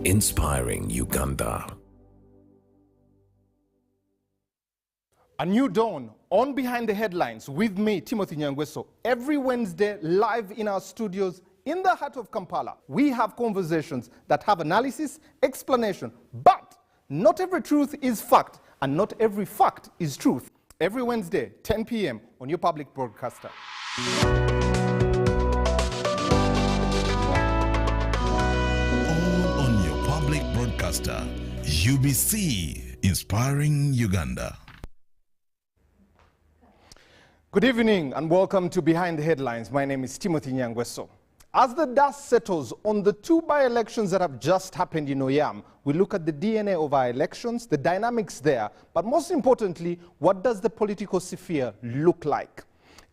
Inspiring Uganda. A new dawn on Behind the Headlines with me, Timothy Nyangweso. Every Wednesday, live in our studios in the heart of Kampala, we have conversations that have analysis, explanation, but not every truth is fact, and not every fact is truth. Every Wednesday, 10 p.m. on your public broadcaster. All on your public broadcaster, UBC, Inspiring Uganda. Good evening and welcome to Behind the Headlines. My name is Timothy Nyangweso. As the dust settles on the two by-elections that have just happened in Oyam, we look at the DNA of our elections, the dynamics there, but most importantly, what does the political sphere look like?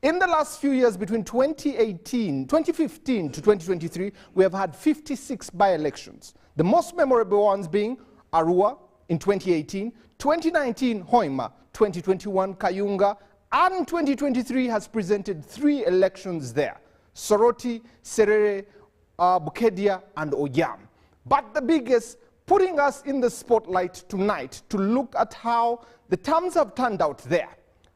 In the last few years, between 2015 to 2023, we have had 56 by-elections. The most memorable ones being Arua in 2018, 2019 Hoima, 2021 Kayunga, and 2023 has presented 3 elections there: Soroti, Serere, Bukedia, and Oyam. But the biggest, putting us in the spotlight tonight to look at how the terms have turned out there.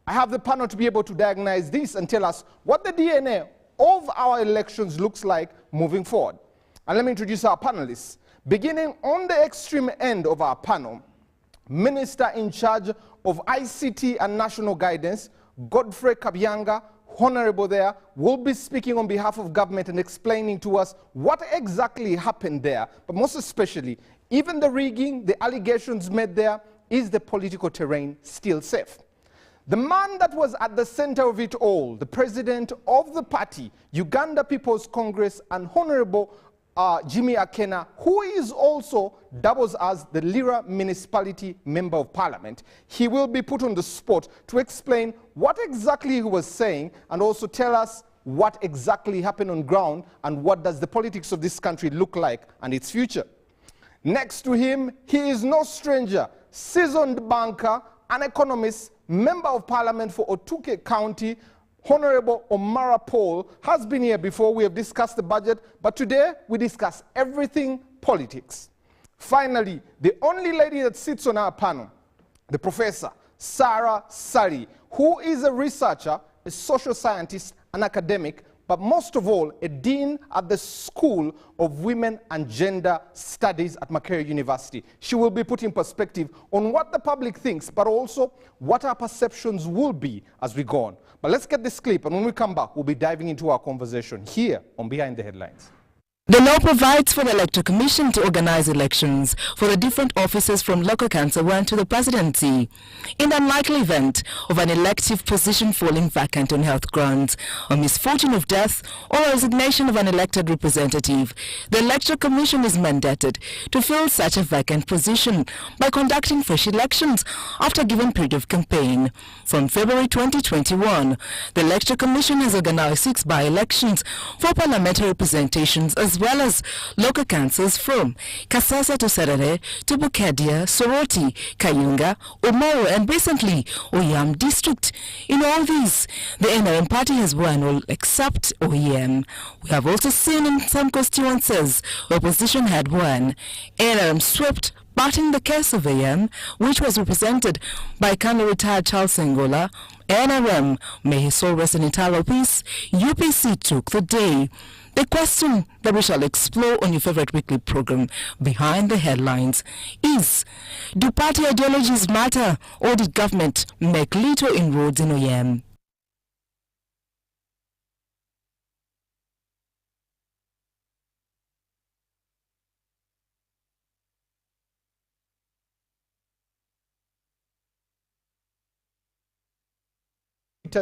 I have the panel to be able to diagnose this and tell us what the DNA of our elections looks like moving forward. And let me introduce our panelists. Beginning on the extreme end of our panel, Minister in charge of ICT and National Guidance, Godfrey Kabyanga, Honorable there, will be speaking on behalf of government and explaining to us what exactly happened there, but most especially, even the rigging, the allegations made there, is the political terrain still safe? The man that was at the center of it all, the president of the party, Uganda People's Congress, and Honorable Jimmy Akena, who is also doubles as the Lira Municipality Member of Parliament. He will be put on the spot to explain what exactly he was saying and also tell us what exactly happened on ground and what does the politics of this country look like and its future. Next to him, he is no stranger, seasoned banker, an economist, Member of Parliament for Otuke County, Honorable Omara Paul, has been here before. We have discussed the budget, but today we discuss everything politics. Finally, the only lady that sits on our panel, the Professor Sarah Sari, who is a researcher, a social scientist, an academic, but most of all, a dean at the School of Women and Gender Studies at Makerere University. She will be put in perspective on what the public thinks, but also what our perceptions will be as we go on. But let's get this clip, and when we come back, we'll be diving into our conversation here on Behind the Headlines. The law provides for the Electoral Commission to organize elections for the different offices from local council 1 to the presidency. In the unlikely event of an elective position falling vacant on health grounds, or misfortune of death, or resignation of an elected representative, the Electoral Commission is mandated to fill such a vacant position by conducting fresh elections after a given period of campaign. From February 2021, the Electoral Commission has organized 6 by-elections for parliamentary representations as well as local councils from Kasasa to Serere to Bukedia, Soroti, Kayunga, Omoro, and recently Oyam district. In all these, the NRM party has won all except Oyam. We have also seen in some constituencies opposition had won. NRM swept, but in the case of AM, which was represented by currently retired Charles Sengola, NRM, may his soul rest in eternal peace, UPC took the day. The question that we shall explore on your favorite weekly program, Behind the Headlines, is: do party ideologies matter, or did government make little inroads in Oyam?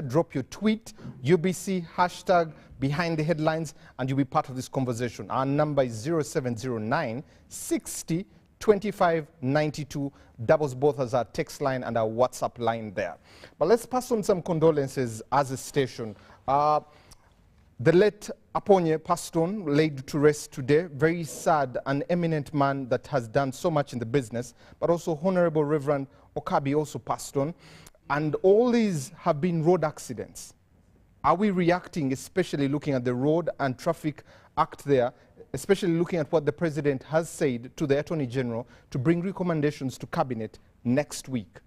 Drop your tweet, UBC hashtag Behind the Headlines, and you'll be part of this conversation. Our number is 0709 60 25 92, doubles both as our text line and our WhatsApp line there. But let's pass on some condolences as a station. The late Aponye passed on, laid to rest today. Very sad, an eminent man that has done so much in the business, but also Honorable Reverend Okabi also passed on. And all these have been road accidents. Are we reacting, especially looking at the Road and Traffic Act there? especially looking at what the president has said to the Attorney General to bring recommendations to Cabinet next week.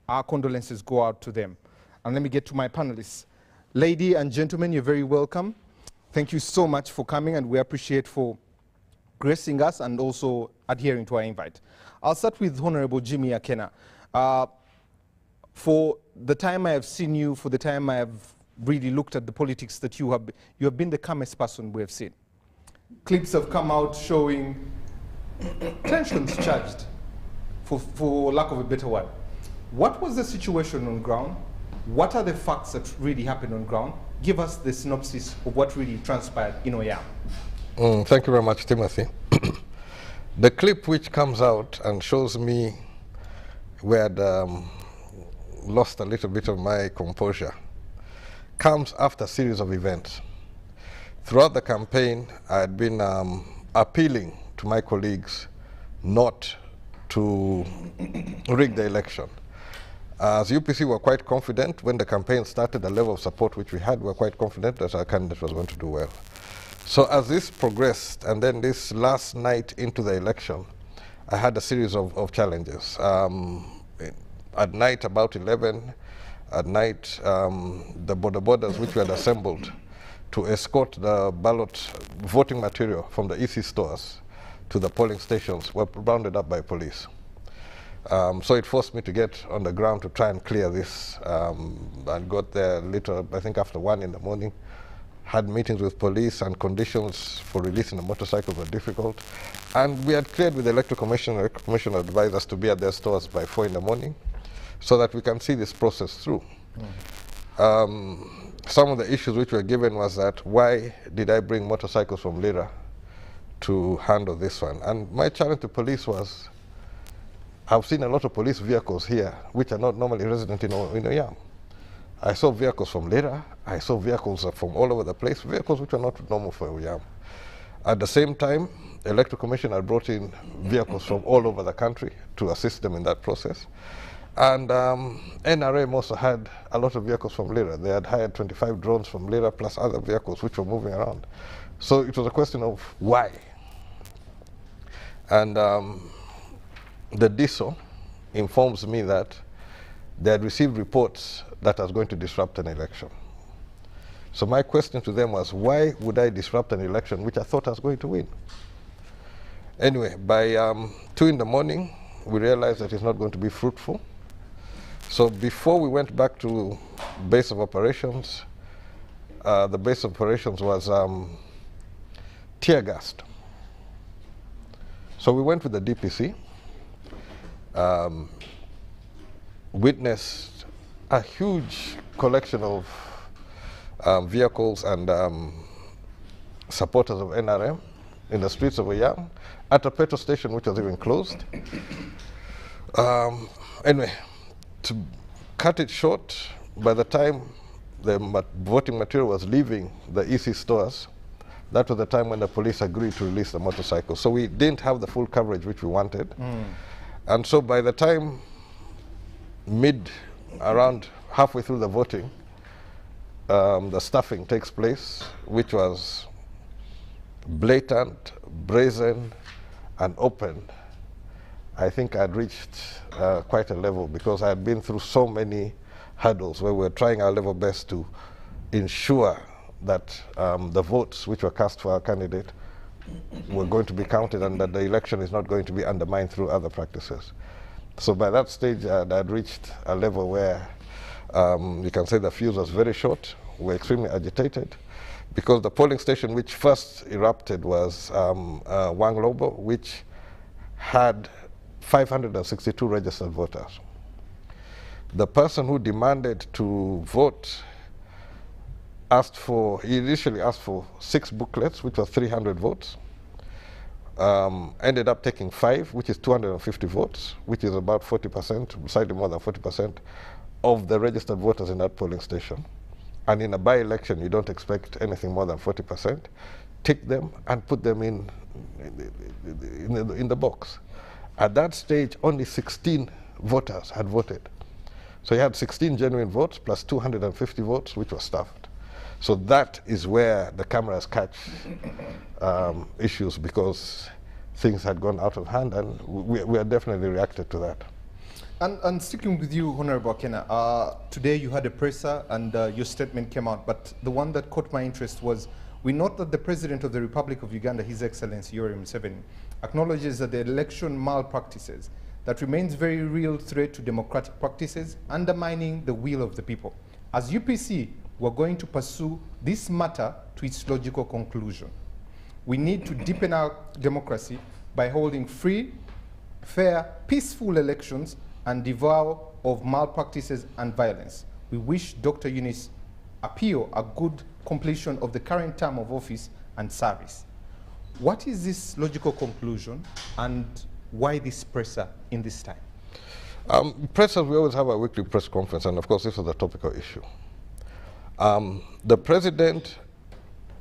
Our condolences go out to them. And let me get to my panelists. Lady and gentlemen, you're very welcome. Thank you so much for coming, and we appreciate for gracing us and also adhering to our invite. I'll start with Honorable Jimmy Akena. For the time I have seen you, for the time I have really looked at the politics that you have been the calmest person we have seen. Clips have come out showing tensions charged, for lack of a better word. What was the situation on ground? What are the facts that really happened on ground? Give us the synopsis of what really transpired in Oyam. Thank you very much, Timothy. The clip which comes out and shows me where I'd lost a little bit of my composure comes after a series of events. Throughout the campaign, I had been appealing to my colleagues not to rig the election. As UPC, were quite confident when the campaign started, the level of support which we had, we were quite confident that our candidate was going to do well. So as this progressed, and then this last night into the election, I had a series of challenges. At night, about 11, at night, the borders which we had assembled to escort the ballot voting material from the EC stores to the polling stations were rounded up by police. So it forced me to get on the ground to try and clear this. I got there later, I think after 1 in the morning, had meetings with police, and conditions for releasing the motorcycles were difficult. And we had cleared with the Electoral Commission. The Electoral Commission advised us to be at their stores by 4 in the morning so that we can see this process through. Some of the issues which were given was that, why did I bring motorcycles from Lira to handle this one? And my challenge to police was, I've seen a lot of police vehicles here which are not normally resident in Oyam. I saw vehicles from Lira, I saw vehicles from all over the place, vehicles which are not normal for Oyam. At the same time, the Electoral Commission had brought in vehicles from all over the country to assist them in that process. And NRM also had a lot of vehicles from Lira. They had hired 25 drones from Lira plus other vehicles which were moving around. So it was a question of why. And the DISO informs me that they had received reports that I was going to disrupt an election. So my question to them was, why would I disrupt an election which I thought I was going to win? Anyway, by 2 in the morning, we realized that it's not going to be fruitful. So before we went back to base of operations, the base of operations was tear gassed. So we went with the DPC, witnessed a huge collection of vehicles and supporters of NRM in the streets of Oyam at a petrol station which was even closed. Anyway, to cut it short, by the time the voting material was leaving the EC stores, that was the time when the police agreed to release the motorcycle. So we didn't have the full coverage which we wanted. And so by the time around halfway through the voting, the stuffing takes place, which was blatant, brazen, and open. I think I'd reached quite a level, because I had been through so many hurdles where we were trying our level best to ensure that the votes which were cast for our candidate were going to be counted, and that the election is not going to be undermined through other practices. So by that stage, I'd reached a level where you can say the fuse was very short. We were extremely agitated, because the polling station which first erupted was Wanglobo, which had 562 registered voters. The person who demanded to vote he initially asked for 6 booklets, which was 300 votes. Ended up taking 5, which is 250 votes, which is about 40%, slightly more than 40% of the registered voters in that polling station. And in a by-election, you don't expect anything more than 40%. Take them and put them in the box. At that stage, only 16 voters had voted. So you had 16 genuine votes plus 250 votes, which were stuffed. So that is where the cameras catch issues, because things had gone out of hand, and we are definitely reacted to that. And sticking with you, Honorable Akena, today you had a presser and your statement came out, but the one that caught my interest was, we note that the President of the Republic of Uganda, His Excellency Oyam Museveni, acknowledges that the election malpractices that remains very real threat to democratic practices, undermining the will of the people. As UPC, we're going to pursue this matter to its logical conclusion. We need to deepen our democracy by holding free, fair, peaceful elections and devour of malpractices and violence. We wish Dr. Eunice Apio a good completion of the current term of office and service. What is this logical conclusion, and why this presser in this time? Pressers, we always have a weekly press conference, and of course this is a topical issue. The President,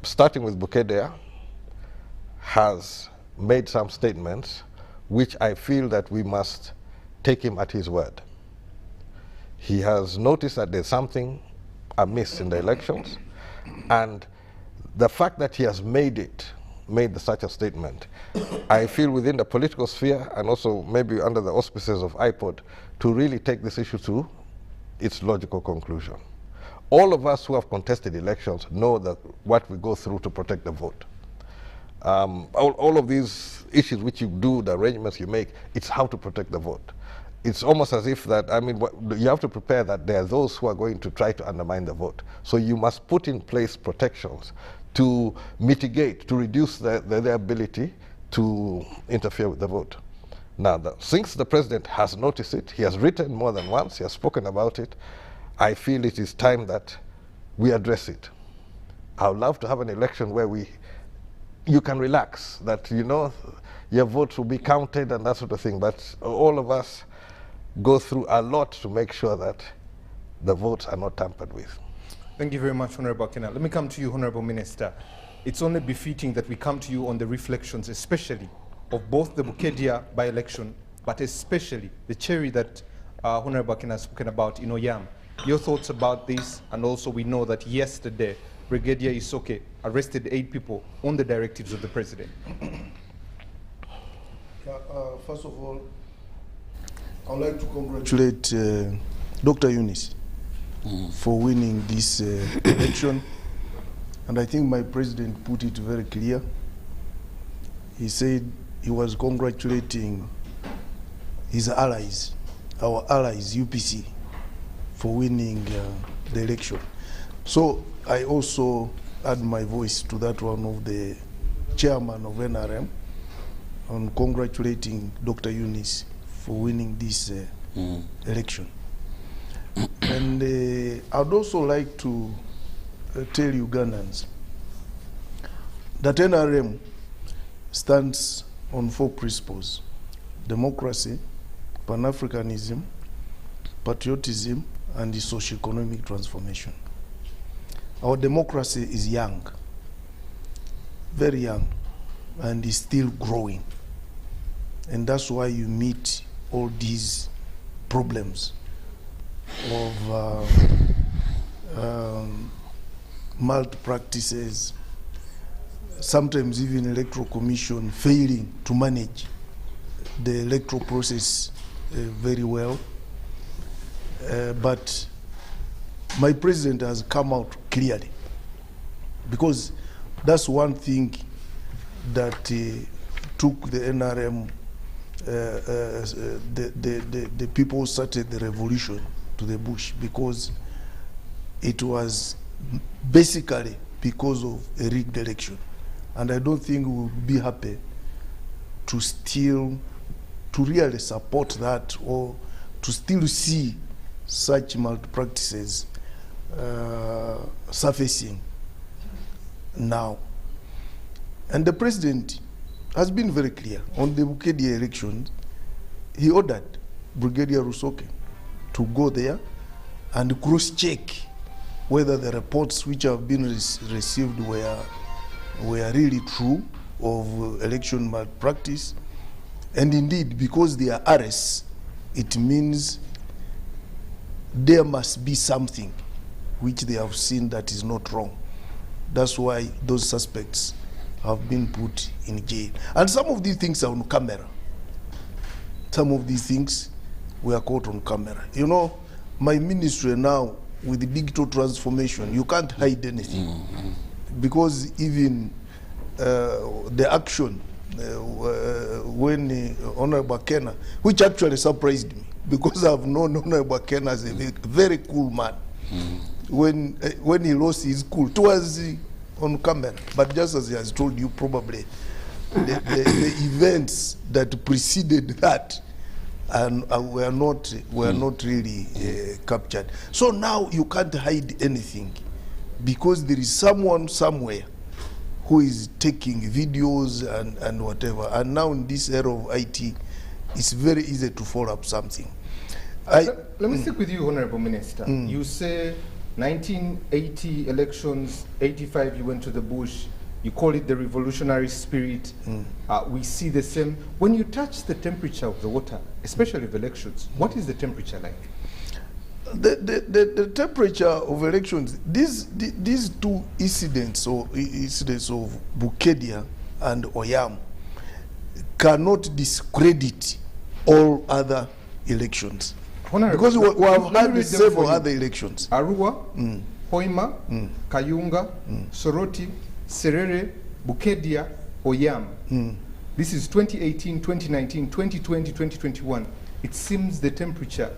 starting with Bukedea, has made some statements which I feel that we must take him at his word. He has noticed that there's something amiss in the elections, and the fact that he has made such a statement, I feel within the political sphere, and also maybe under the auspices of IPOD, to really take this issue to its logical conclusion. All of us who have contested elections know that what we go through to protect the vote. All of these issues which you do, the arrangements you make, it's how to protect the vote. It's almost as if that, I mean, you have to prepare that there are those who are going to try to undermine the vote. So you must put in place protections to mitigate, to reduce their ability to interfere with the vote. Now, since the President has noticed it, he has written more than once, he has spoken about it, I feel it is time that we address it. I would love to have an election where you can relax, that, you know, your votes will be counted and that sort of thing, but all of us go through a lot to make sure that the votes are not tampered with. Thank you very much, Honorable Akena. Let me come to you, Honorable Minister. It's only befitting that we come to you on the reflections, especially of both the Bukedea by-election, but especially the cherry that Honorable Akena has spoken about in Oyam. Your thoughts about this, and also we know that yesterday, Brigadier Isoke arrested 8 people on the directives of the President. First of all, I would like to congratulate Dr. Eunice for winning this election. And I think my president put it very clear. He said he was congratulating his allies, our allies, UPC, for winning the election. So I also add my voice to that one of the chairman of NRM on congratulating Dr. Eunice for winning this election. And I'd also like to tell Ugandans that NRM stands on 4 principles: democracy, Pan-Africanism, patriotism, and the socio-economic transformation. Our democracy is young, very young, and is still growing. And that's why you meet all these problems of malpractices, sometimes even electoral commission failing to manage the electoral process very well. But my president has come out clearly, because that's one thing that took the NRM, the people started the revolution to the bush, because it was basically because of a rigged election. And I don't think we would be happy to really support that, or to still see such malpractices surfacing now. And the president has been very clear on the Bukedea elections. He ordered Brigadier Rusoke to go there and cross-check whether the reports which have been received were really true of election malpractice. And indeed, because they are arrests, it means there must be something which they have seen that is not wrong. That's why those suspects have been put in jail. And some of these things are on camera. Some of these things were caught on camera. You know, my ministry now, with the digital transformation, you can't hide anything. Because even the action when Honorable Kena, which actually surprised me, because I've known Honorable Kena as a very cool man. When he lost his cool, it was on camera. But just as he has told you, probably the events that preceded that and were not really captured. So now you can't hide anything, because there is someone somewhere who is taking videos and whatever. And now in this era of IT, it's very easy to follow up something. Let me stick with you, Honorable Minister. You say 1980 elections, 85 you went to the bush, you call it the revolutionary spirit. We see the same. When you touch the temperature of the water, especially of elections, what is the temperature like? The temperature of elections, these two incidents of Bukedia and Oyam cannot discredit all other elections. Because we have had several other elections. Arua, Hoima, Kayunga, Soroti, Serere, Bukedia, Oyam. This is 2018, 2019, 2020, 2021. It seems the temperature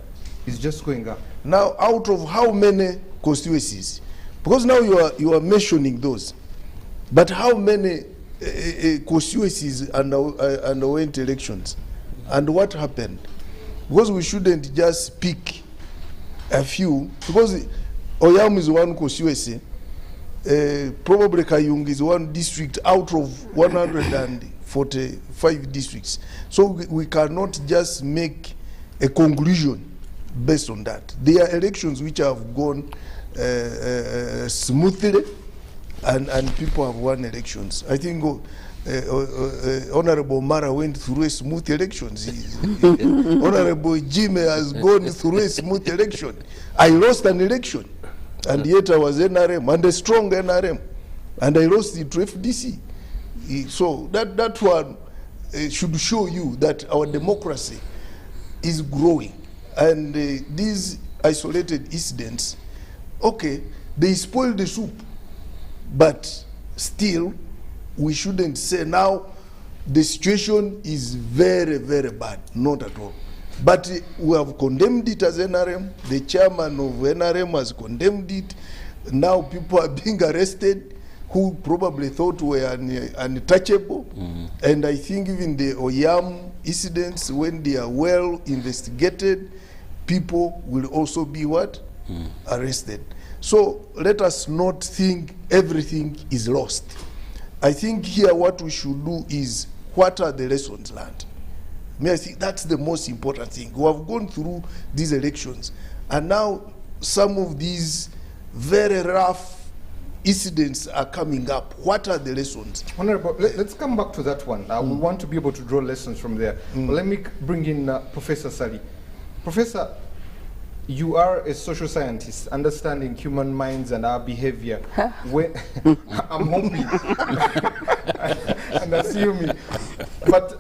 is just going up. Now, out of how many constituencies? Because now you are mentioning those. But how many constituencies underwent elections? And what happened? Because we shouldn't just pick a few. Because Oyam is one constituency. Probably Kayung is one district out of 145 districts. So we cannot just make a conclusion based on that. There are elections which have gone smoothly, and people have won elections. I think Honorable Mara went through a smooth elections. Honorable Jimmy has gone through a smooth election. I lost an election, and yet I was NRM, and a strong NRM, and I lost it to FDC. So that one should show you that our democracy is growing. And these isolated incidents, okay, they spoil the soup, but still, we shouldn't say now the situation is very, very bad. Not at all. But we have condemned it as NRM. The chairman of NRM has condemned it. Now people are being arrested who probably thought were untouchable. And I think even the Oyam incidents, when they are well investigated, people will also be what? Arrested. So let us not think everything is lost. I think here what we should do is, what are the lessons learned? I think that's the most important thing. We have gone through these elections, and now some of these very rough incidents are coming up. What are the lessons? Honorable, let's come back to that one. We want to be able to draw lessons from there. But let me bring in Professor Sali. Professor, you are a social scientist, understanding human minds and our behavior. I'm hoping, and assuming. But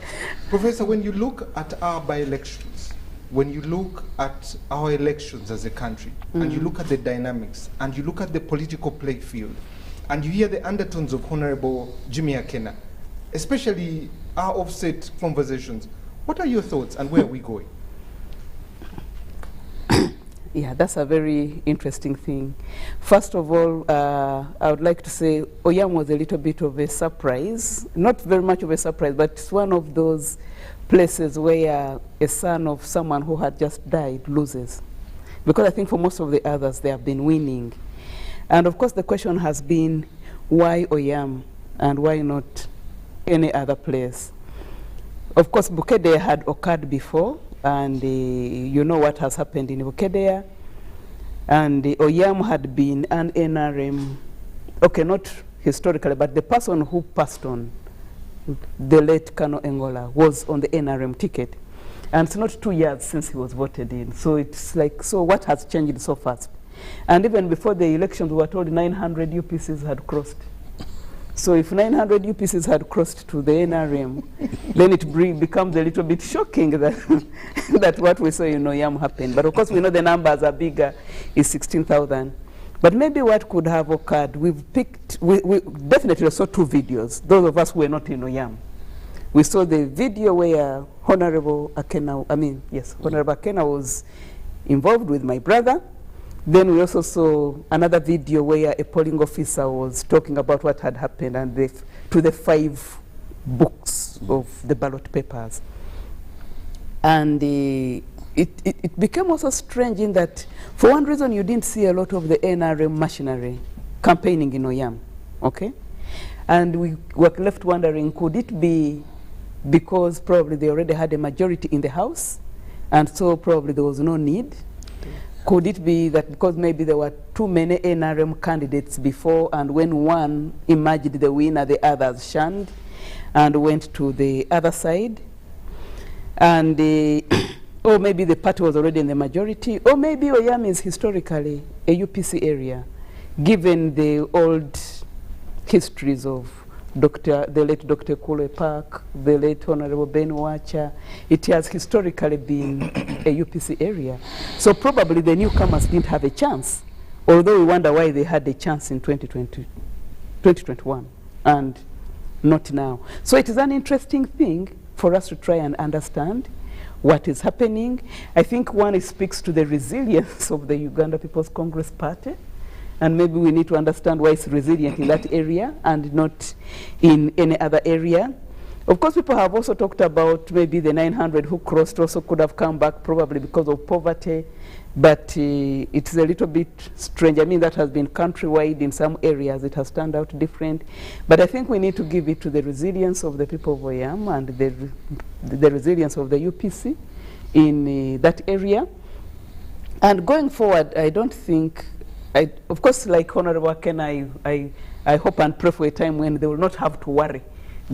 Professor, when you look at our by-elections, when you look at our elections as a country, and you look at the dynamics, and you look at the political play field, and you hear the undertones of Honorable Jimmy Akena, especially our offset conversations, what are your thoughts, and where are we going? Yeah, that's a very interesting thing. First of all, I would like to say Oyam was a little bit of a surprise. Not very much of a surprise, but it's one of those places where a son of someone who had just died loses. Because I think for most of the others, they have been winning. And of course, the question has been, why Oyam and why not any other place? Of course, Bukedea had occurred before, and you know what has happened in Bukedea. And Oyam had been an NRM, okay, not historically, but the person who passed on, the late Kano Engola, was on the NRM ticket. And it's not 2 years since he was voted in. So it's like, so what has changed so fast? And even before the elections, we were told 900 UPCs had crossed. So if 900 UPCs had crossed to the NRM, then it becomes a little bit shocking that, that what we saw in Oyam happened. But of course, we know the numbers are bigger, is 16,000. But maybe what could have occurred, we definitely saw two videos, those of us who were not in Oyam. We saw the video where Honorable Akena was involved with my brother. Then we also saw another video where a polling officer was talking about what had happened and to the 5 books of the ballot papers. And it became also strange in that, for one reason, you didn't see a lot of the NRM machinery campaigning in Oyam, okay? And we were left wondering, could it be because probably they already had a majority in the House, and so probably there was no need? Could it be that because maybe there were too many NRM candidates before, and when one emerged the winner, the others shunned and went to the other side? And or maybe the party was already in the majority, or maybe Oyam is historically a UPC area, given the old histories of the late Dr. Kule Park, the late Honorable Ben Wacha. It has historically been a UPC area. So probably the newcomers didn't have a chance, although we wonder why they had a chance in 2021 and not now. So it is an interesting thing for us to try and understand what is happening. I think one, it speaks to the resilience of the Uganda People's Congress Party. And maybe we need to understand why it's resilient in that area and not in any other area. Of course, people have also talked about maybe the 900 who crossed also could have come back probably because of poverty. But it's a little bit strange. I mean, that has been countrywide. In some areas, it has turned out different. But I think we need to give it to the resilience of the people of Oyam and the resilience of the UPC in that area. And going forward, I don't think, of course, like Honorable Ken, I hope and pray for a time when they will not have to worry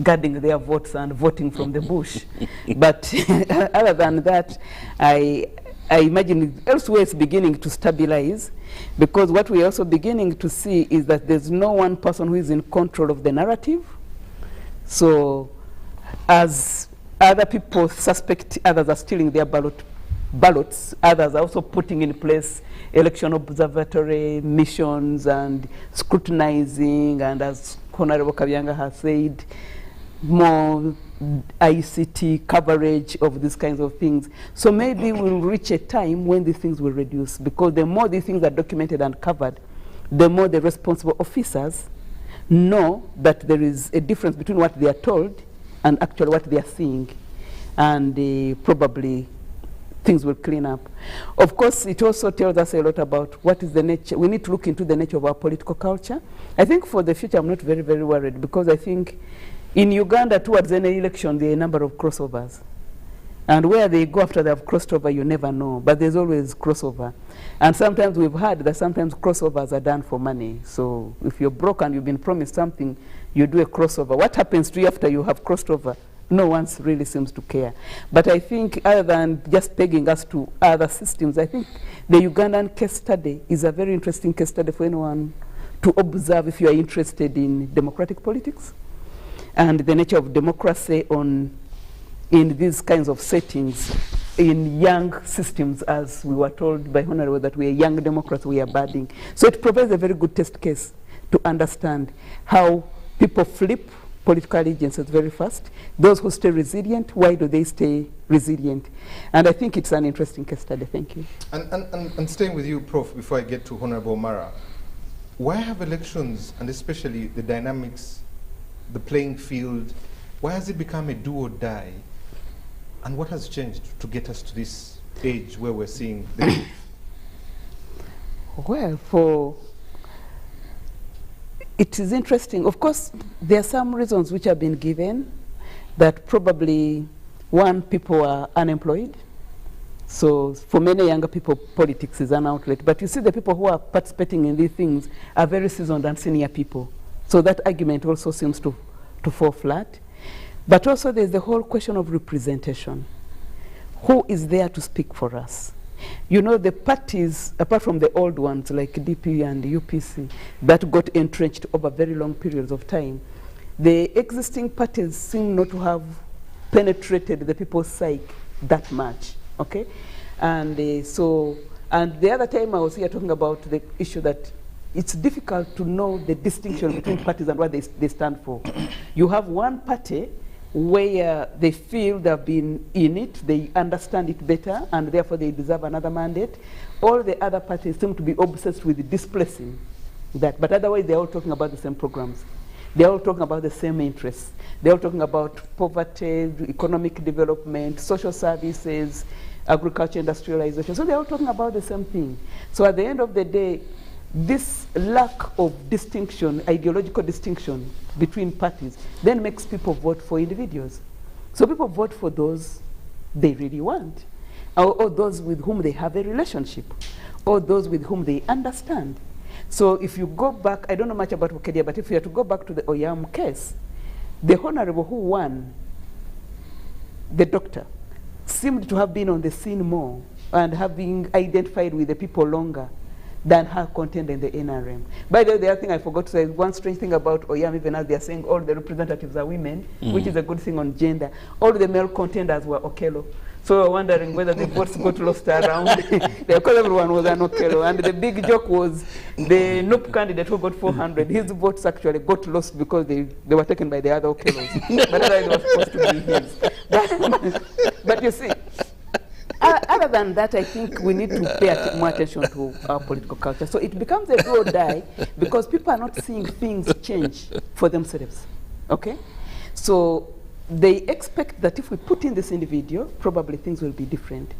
guarding their votes and voting from the bush. But other than that, I imagine elsewhere it's beginning to stabilize, because what we're also beginning to see is that there's no one person who is in control of the narrative. So as other people suspect others are stealing their ballots, others are also putting in place election observatory missions and scrutinizing, and as Honorable Kabyanga has said, more ICT coverage of these kinds of things. So maybe we'll reach a time when these things will reduce, because the more these things are documented and covered, the more the responsible officers know that there is a difference between what they are told and actually what they are seeing. And probably things will clean up. Of course, it also tells us a lot about what is the nature. We need to look into the nature of our political culture. I think for the future, I'm not very, very worried, because I think in Uganda, towards any election, there are a number of crossovers. And where they go after they have crossed over, you never know. But there's always crossover. And sometimes we've heard that sometimes crossovers are done for money. So if you're broke and you've been promised something, you do a crossover. What happens to you after you have crossed over? No one really seems to care. But I think, other than just pegging us to other systems, I think the Ugandan case study is a very interesting case study for anyone to observe if you are interested in democratic politics and the nature of democracy in these kinds of settings, in young systems, as we were told by Honorable that we are young democrats, we are budding. So it provides a very good test case to understand how people flip political allegiances very fast. Those who stay resilient, why do they stay resilient? And I think it's an interesting case study. Thank you. And staying with you, Prof, before I get to Honorable Mara, why have elections, and especially the dynamics, the playing field, why has it become a do or die? And what has changed to get us to this age where we're seeing the Well, it is interesting. Of course, there are some reasons which have been given, that probably, one, people are unemployed. So for many younger people, politics is an outlet. But you see, the people who are participating in these things are very seasoned and senior people. So that argument also seems to fall flat. But also there's the whole question of representation. Who is there to speak for us? You know, the parties, apart from the old ones like DP and UPC, that got entrenched over very long periods of time, the existing parties seem not to have penetrated the people's psyche that much, okay? And and the other time I was here talking about the issue that it's difficult to know the distinction between parties and what they stand for. You have one party where they feel they've been in it, they understand it better, and therefore they deserve another mandate. All the other parties seem to be obsessed with displacing that, but otherwise they're all talking about the same programs. They're all talking about the same interests. They're all talking about poverty, economic development, social services, agriculture, industrialization. So they're all talking about the same thing. So at the end of the day, this lack of distinction, ideological distinction between parties, then makes people vote for individuals. So people vote for those they really want, or those with whom they have a relationship, or those with whom they understand. So if you go back, I don't know much about Bukedia, but if you have to go back to the Oyam case, the honorable who won, the doctor, seemed to have been on the scene more and having identified with the people longer than her contender in the NRM. By the way, the other thing I forgot to say, one strange thing about Oyam, even as they are saying all the representatives are women, which is a good thing on gender, all the male contenders were Okello. So we're wondering whether the votes got lost around, because everyone was an Okello. And the big joke was the NUP candidate who got 400, his votes actually got lost because they were taken by the other Okellos. But otherwise they were supposed to be his. But you see, other than that, I think we need to pay more attention to our political culture. So it becomes a do or die because people are not seeing things change for themselves, okay? So they expect that if we put in this individual, probably things will be different.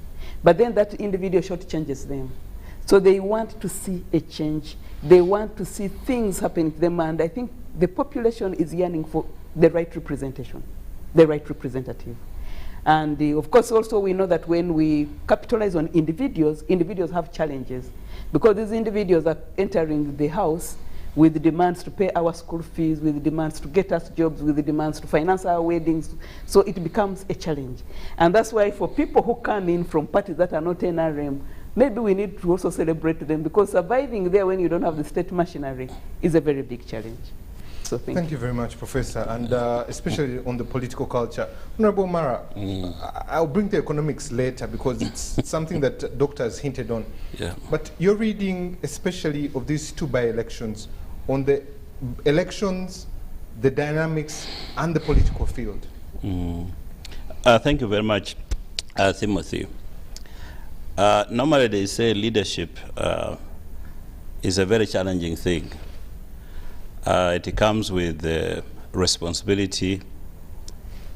But then that individual shortchanges them. So they want to see a change. They want to see things happening to them. And I think the population is yearning for the right representation, the right representative. And of course, also we know that when we capitalize on individuals, individuals have challenges. Because these individuals are entering the house with the demands to pay our school fees, with the demands to get us jobs, with the demands to finance our weddings. So it becomes a challenge. And that's why for people who come in from parties that are not NRM, maybe we need to also celebrate them, because surviving there when you don't have the state machinery is a very big challenge. So thank you very much, Professor, and especially on the political culture. Honorable Mara, I'll bring the economics later because it's something that Doctor has hinted on. Yeah. But you're reading especially of these two by-elections on the elections, the dynamics, and the political field. Thank you very much, Timothy. Normally they say leadership is a very challenging thing. It comes with responsibility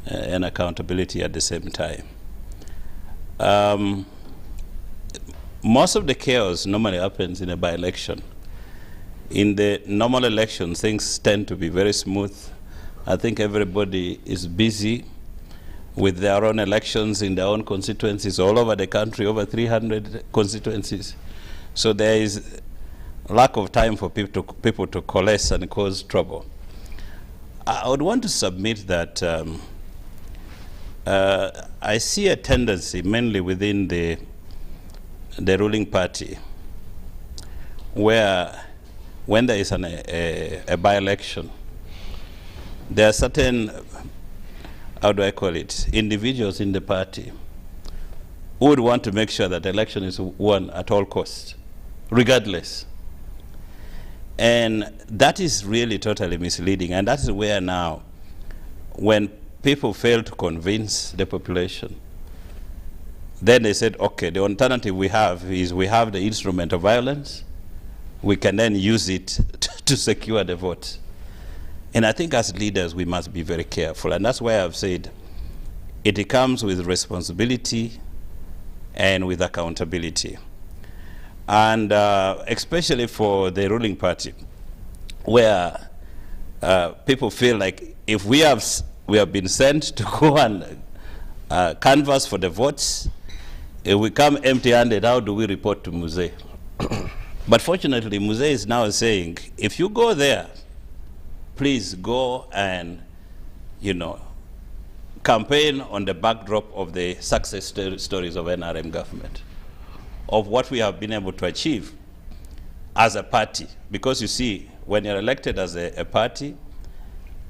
and accountability at the same time. Most of the chaos normally happens in a by-election. In the normal election, things tend to be very smooth. I think everybody is busy with their own elections in their own constituencies all over the country, over 300 constituencies. So there is lack of time for people to coalesce and cause trouble. I would want to submit that I see a tendency, mainly within the ruling party, where when there is a by-election, there are certain, how do I call it, individuals in the party who would want to make sure that the election is won at all costs, regardless. And that is really totally misleading. And that is where now, when people fail to convince the population, then they said, okay, the alternative we have is we have the instrument of violence. We can then use it to secure the vote. And I think as leaders, we must be very careful. And that's why I've said it comes with responsibility and with accountability. And especially for the ruling party, where people feel like if we have been sent to go and canvass for the votes, if we come empty-handed, how do we report to Muse? But fortunately, Muse is now saying, if you go there, please go and, campaign on the backdrop of the success stories of NRM government. of what we have been able to achieve as a party. Because you see, when you're elected as a party,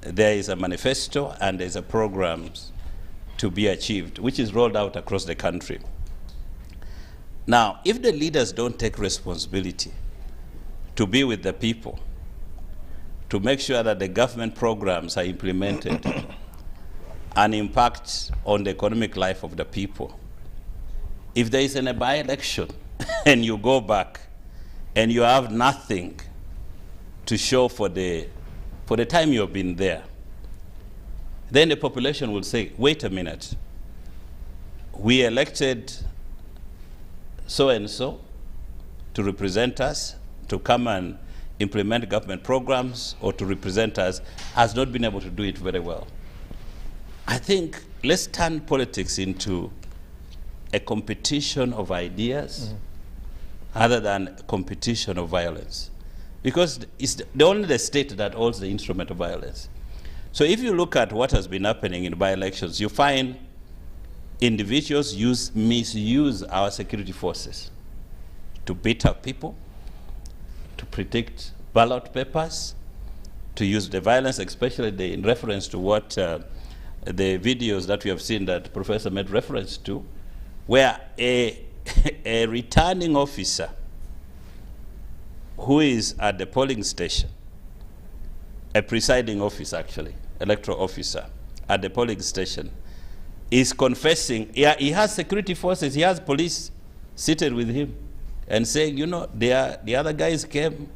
there is a manifesto and there's a programs to be achieved, which is rolled out across the country. Now, if the leaders don't take responsibility to be with the people, to make sure that the government programs are implemented and impact on the economic life of the people, if there is a by-election and you go back and you have nothing to show for the time you've been there, then the population will say, wait a minute, we elected so-and-so to represent us, to come and implement government programs or to represent us, has not been able to do it very well. I think let's turn politics into a competition of ideas other than a competition of violence. Because it's only the state that holds the instrument of violence. So if you look at what has been happening in by-elections, you find individuals misuse our security forces to beat up people, to predict ballot papers, to use the violence, especially in reference to what the videos that we have seen that Professor made reference to, where a returning officer who is at the polling station, a presiding officer actually, electoral officer at the polling station, is confessing, he has security forces, he has police seated with him and saying, you know, the other guys came,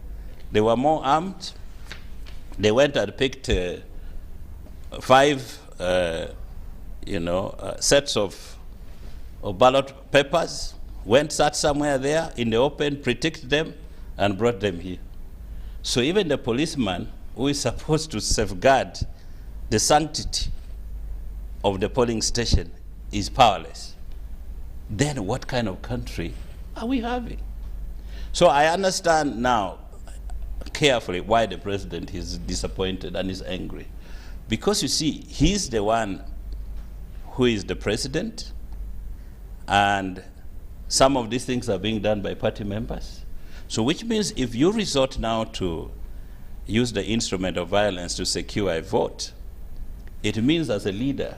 they were more armed, they went and picked 5 sets of ballot papers, sat somewhere there in the open, protected them, and brought them here. So even the policeman who is supposed to safeguard the sanctity of the polling station is powerless. Then what kind of country are we having? So I understand now carefully why the president is disappointed and is angry. Because you see, he's the one who is the president, and some of these things are being done by party members. So which means if you resort now to use the instrument of violence to secure a vote, it means as a leader,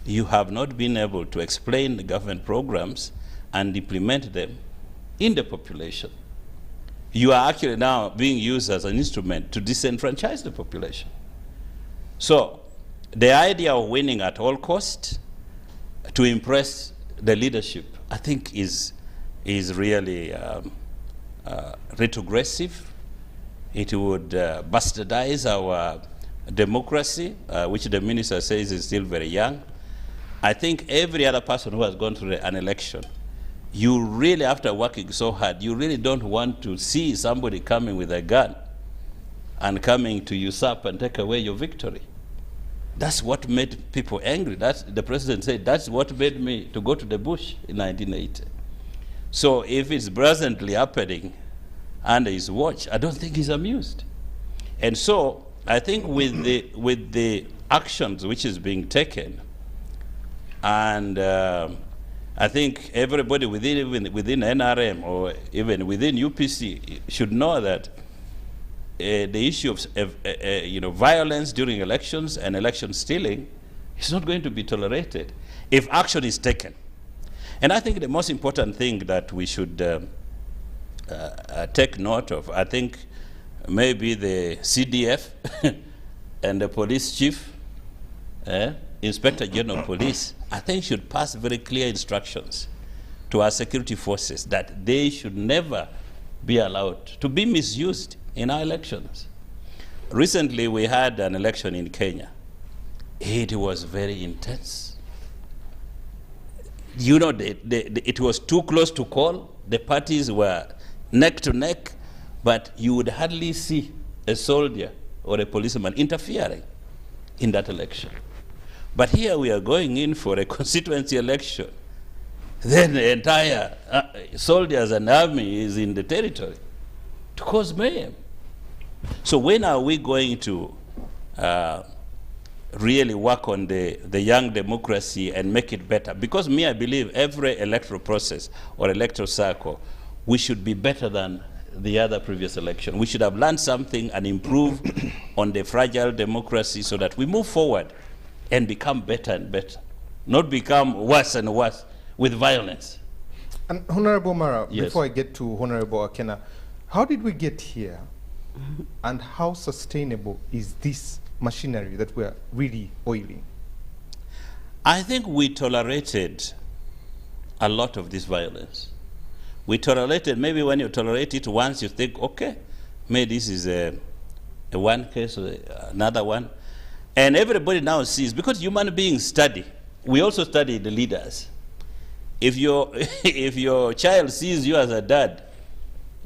you have not been able to explain the government programs and implement them in the population. You are actually now being used as an instrument to disenfranchise the population. So the idea of winning at all costs to impress the leadership, I think is really retrogressive. It would bastardize our democracy, which the minister says is still very young. I think every other person who has gone through an election, you really, after working so hard, you really don't want to see somebody coming with a gun and coming to usurp and take away your victory. That's what made people angry. The president said, that's what made me to go to the bush in 1980. So if it's presently happening under his watch, I don't think he's amused. And so I think with the actions which is being taken, and I think everybody within NRM or even within UPC should know that the issue of violence during elections and election stealing is not going to be tolerated if action is taken. And I think the most important thing that we should take note of, I think maybe the CDF and the police chief, Inspector General of Police, I think should pass very clear instructions to our security forces that they should never be allowed to be misused in our elections. Recently, we had an election in Kenya. It was very intense. You know, it was too close to call. The parties were neck to neck, but you would hardly see a soldier or a policeman interfering in that election. But here we are going in for a constituency election. Then the entire soldiers and army is in the territory to cause mayhem. So when are we going to really work on the young democracy and make it better. Because me, I believe every electoral process or electoral cycle, we should be better than the other previous election. We should have learned something and improve on the fragile democracy so that we move forward and become better and better, not become worse and worse with violence. And Honorable Mara, Yes. before I get to Honorable Akena, how did we get here and how sustainable is this machinery that we're really oiling? I think we tolerated a lot of this violence. We tolerated, maybe when you tolerate it once, you think, okay, maybe this is a one case or another one. And everybody now sees, because human beings study, we also study the leaders. If your child sees you as a dad,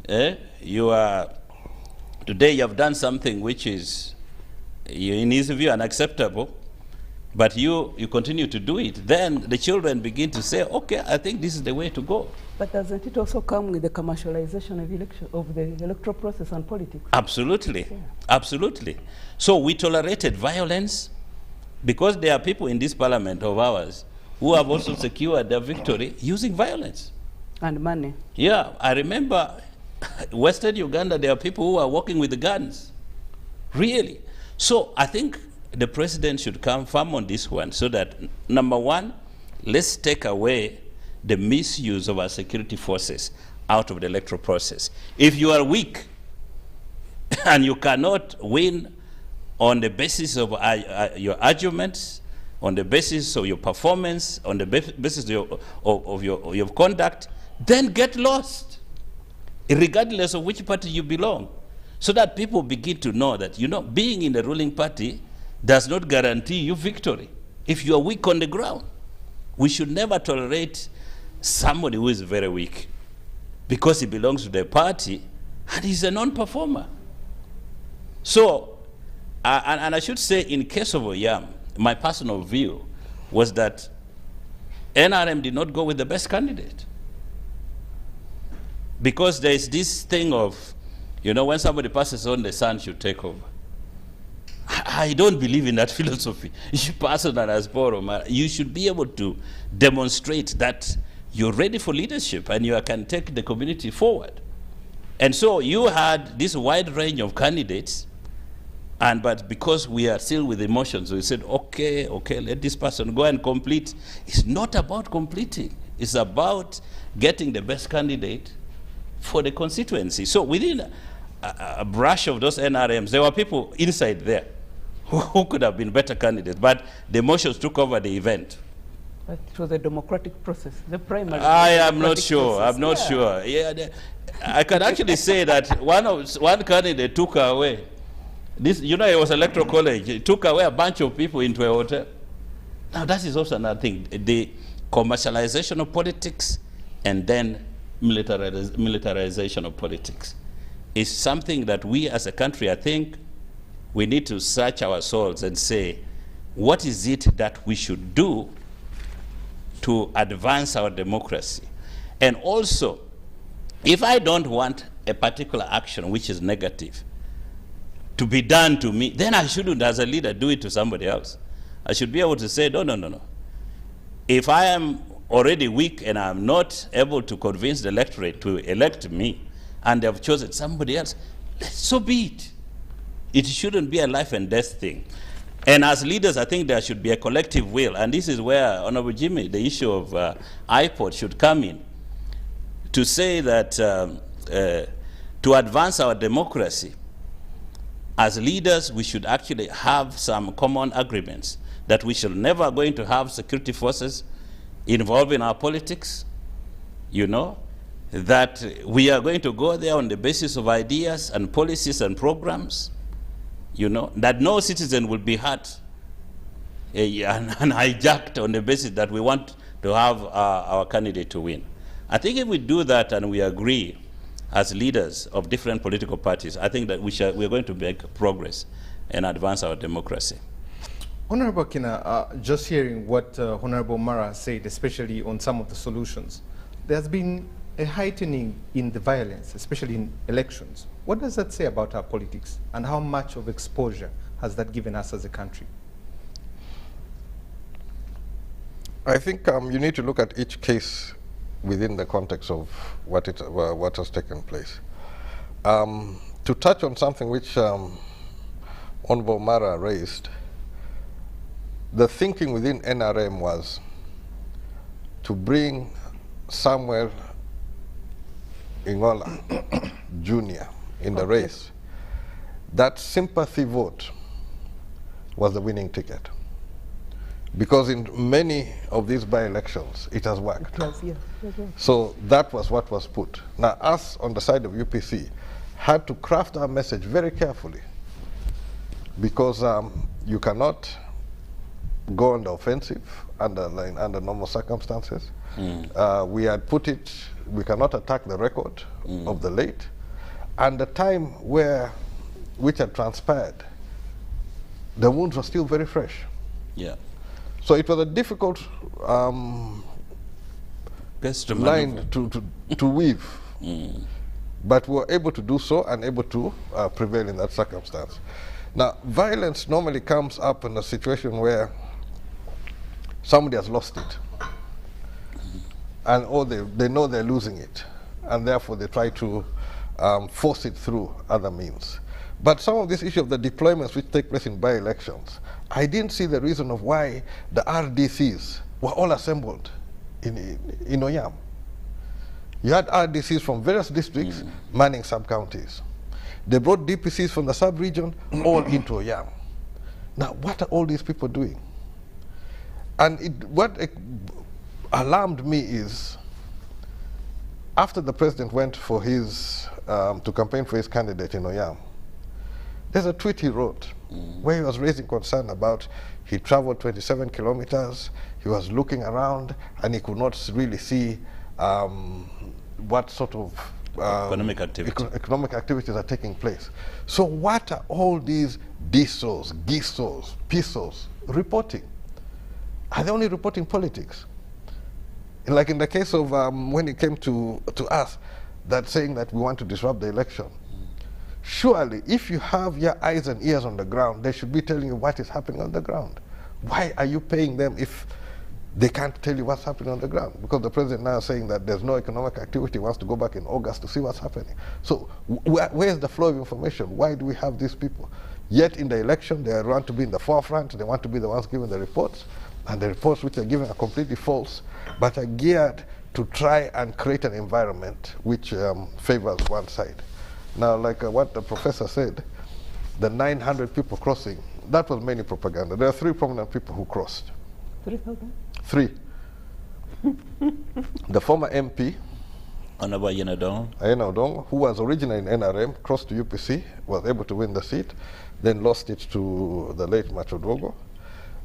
today you have done something which is, in his view, unacceptable, but you continue to do it, then the children begin to say, okay, I think this is the way to go. But doesn't it also come with the commercialization of the electoral process and politics? Absolutely, Yeah. absolutely. So we tolerated violence because there are people in this parliament of ours who have also secured their victory using violence. And money. Yeah, I remember Western Uganda, there are people who are walking with the guns, really. So I think the president should come firm on this one so that, number one, let's take away the misuse of our security forces out of the electoral process. If you are weak and you cannot win on the basis of your arguments, on the basis of your performance, on the basis of your conduct, then get lost, regardless of which party you belong, so that people begin to know that, being in the ruling party does not guarantee you victory if you are weak on the ground. We should never tolerate somebody who is very weak because he belongs to the party and he's a non-performer. So, and I should say, in case of Oyam, my personal view was that NRM did not go with the best candidate. Because there is this thing of, when somebody passes on, the sun should take over. I don't believe in that philosophy. You personally, as Paul, you should be able to demonstrate that you're ready for leadership and you can take the community forward. And so you had this wide range of candidates, but because we are still with emotions, we said, okay, let this person go and complete. It's not about completing. It's about getting the best candidate for the constituency. So within a brush of those NRMs, there were people inside there who could have been better candidates, but the emotions took over the event. But it was a democratic process, the primary. I am not sure. Process. I'm not sure. Yeah, I can actually say that one candidate took away. This, it was electoral college. It took away a bunch of people into a hotel. Now that is also another thing: the commercialization of politics and then militarization of politics is something that we as a country, I think, we need to search our souls and say, what is it that we should do to advance our democracy? And also, if I don't want a particular action which is negative to be done to me, then I shouldn't, as a leader, do it to somebody else. I should be able to say, no. If I am already weak and I'm not able to convince the electorate to elect me, and they have chosen somebody else, so be it. It shouldn't be a life and death thing. And as leaders, I think there should be a collective will, and this is where, Honorable Jimmy, the issue of IPOD should come in, to say that to advance our democracy, as leaders, we should actually have some common agreements that we should never going to have security forces involved in our politics, that we are going to go there on the basis of ideas and policies and programs, that no citizen will be hurt and hijacked on the basis that we want to have our candidate to win. I think if we do that and we agree as leaders of different political parties, I think that we're going to make progress and advance our democracy. Honorable Kina, just hearing what Honorable Mara said, especially on some of the solutions, there's been a heightening in the violence, especially in elections. What does that say about our politics, and how much of exposure has that given us as a country? I think you need to look at each case within the context of what has taken place. To touch on something which Honorable Mara raised, the thinking within NRM was to bring Samuel Ingola Jr. in the race. That sympathy vote was the winning ticket. Because in many of these by-elections, it has worked. So that was what was put. Now, us on the side of UPC had to craft our message very carefully, because you cannot go on the offensive under normal circumstances. We had put it, we cannot attack the record of the late, and the time which had transpired, the wounds were still very fresh. Yeah. So it was a difficult line to weave, but we were able to do so and able to prevail in that circumstance. Now, violence normally comes up in a situation where somebody has lost it, and they know they're losing it, and therefore they try to force it through other means. But some of this issue of the deployments which take place in by-elections, I didn't see the reason of why the RDCs were all assembled in Oyam. You had RDCs from various districts manning sub-counties. They brought DPCs from the sub-region all into Oyam. Now, what are all these people doing? And what alarmed me is, after the president went for his, to campaign for his candidate in Oyam, there's a tweet he wrote where he was raising concern about he traveled 27 kilometers, he was looking around, and he could not really see what sort of economic activities are taking place. So what are all these DSOs, GISOs, PISOs reporting? Are they only reporting politics? Like in the case of when it came to us, that saying that we want to disrupt the election. Surely, if you have your eyes and ears on the ground, they should be telling you what is happening on the ground. Why are you paying them if they can't tell you what's happening on the ground? Because the president now is saying that there's no economic activity, wants to go back in August to see what's happening. So where's the flow of information? Why do we have these people? Yet in the election, they want to be in the forefront, they want to be the ones giving the reports, and the reports which are given are completely false, but are geared to try and create an environment which favors one side. Now, like what the professor said, the 900 people crossing, that was mainly propaganda. There are 3 prominent people who crossed. 3,000? 3. The former MP, Ayena Odong, who was originally in NRM, crossed to UPC, was able to win the seat, then lost it to the late Machodogo.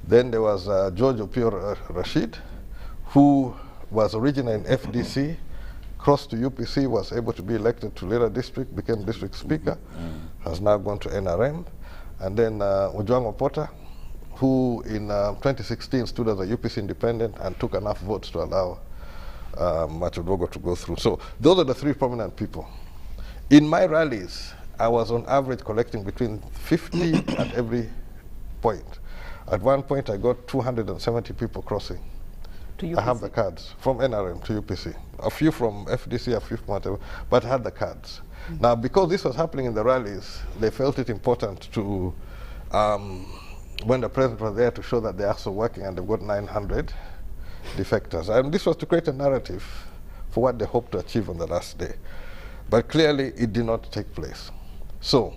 Then there was George Opio Rashid, who was originally in FDC, crossed to UPC, was able to be elected to Lira district, became district speaker, has now gone to NRM. And then Ojwang Opota, who in 2016 stood as a UPC independent and took enough votes to allow Machodogo to go through. So those are the 3 prominent people. In my rallies, I was on average collecting between 50 at every point. At one point, I got 270 people crossing. I have the cards from NRM to UPC. A few from FDC, a few from whatever, but I had the cards. Now, because this was happening in the rallies, they felt it important to, when the president was there, to show that they're also working, and they've got 900 defectors. And this was to create a narrative for what they hoped to achieve on the last day. But clearly, it did not take place. So,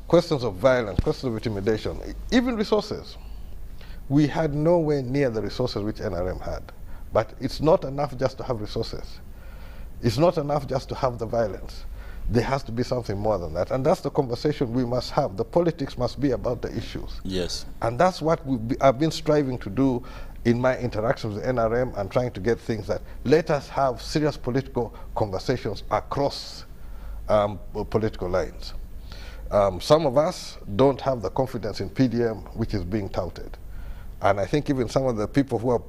questions of violence, questions of intimidation, even resources. We had nowhere near the resources which NRM had. But it's not enough just to have resources. It's not enough just to have the violence. There has to be something more than that. And that's the conversation we must have. The politics must be about the issues. Yes. And that's what I've been striving to do in my interactions with NRM and trying to get things that let us have serious political conversations across political lines. Some of us don't have the confidence in PDM which is being touted. And I think even some of the people who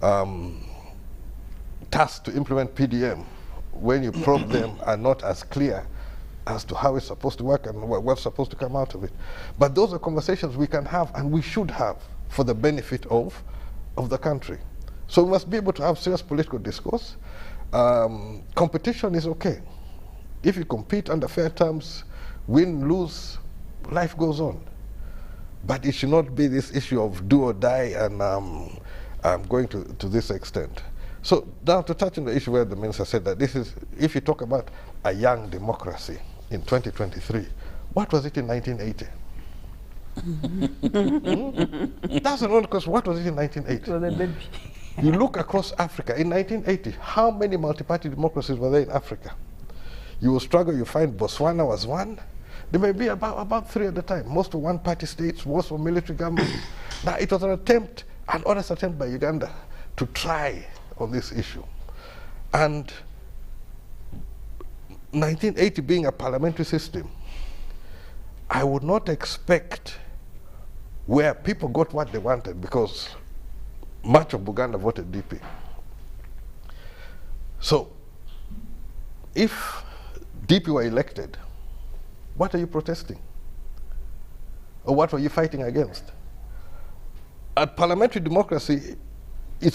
are tasked to implement PDM, when you probe them, are not as clear as to how it's supposed to work and what's supposed to come out of it. But those are conversations we can have and we should have for the benefit of of the country. So we must be able to have serious political discourse. Competition is okay. If you compete under fair terms, win, lose, life goes on. But it should not be this issue of do or die and going to this extent. So now to touch on the issue where the minister said that this is, if you talk about a young democracy in 2023, what was it in 1980? That's another question. What was it in 1980? You look across Africa, in 1980, how many multi-party democracies were there in Africa? You will struggle, you find Botswana was one. There may be about 3 at the time. Most were one-party states, most were military governments. Now it was an attempt, an honest attempt by Uganda to try on this issue. And 1980 being a parliamentary system, I would not expect where people got what they wanted, because much of Buganda voted DP. So if DP were elected, what are you protesting? Or what were you fighting against? At parliamentary democracy,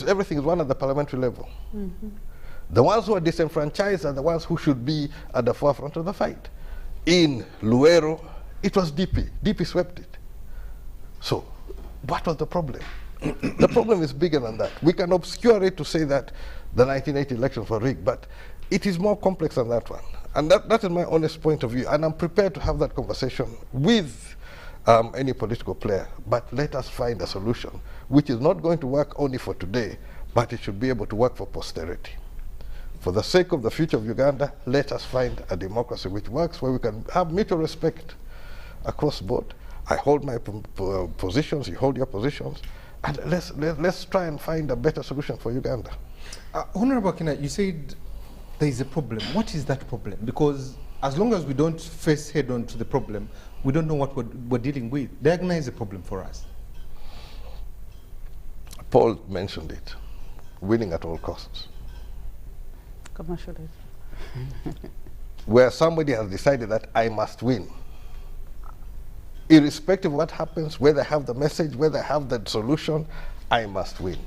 everything is won at the parliamentary level. The ones who are disenfranchised are the ones who should be at the forefront of the fight. In Luero, it was DP. DP swept it. So what was the problem? The problem is bigger than that. We can obscure it to say that the 1980 elections were rigged, but it is more complex than that one. And that is my honest point of view. And I'm prepared to have that conversation with any political player. But let us find a solution which is not going to work only for today, but it should be able to work for posterity. For the sake of the future of Uganda, let us find a democracy which works, where we can have mutual respect across board. I hold my positions, you hold your positions, and let's try and find a better solution for Uganda. Honorable Akina, you said there is a problem. What is that problem? Because as long as we don't face head-on to the problem, we don't know what we're dealing with. Diagnose the problem for us. Paul mentioned it, winning at all costs. Commercialization. Where somebody has decided that I must win. Irrespective of what happens, whether I have the message, whether I have the solution, I must win.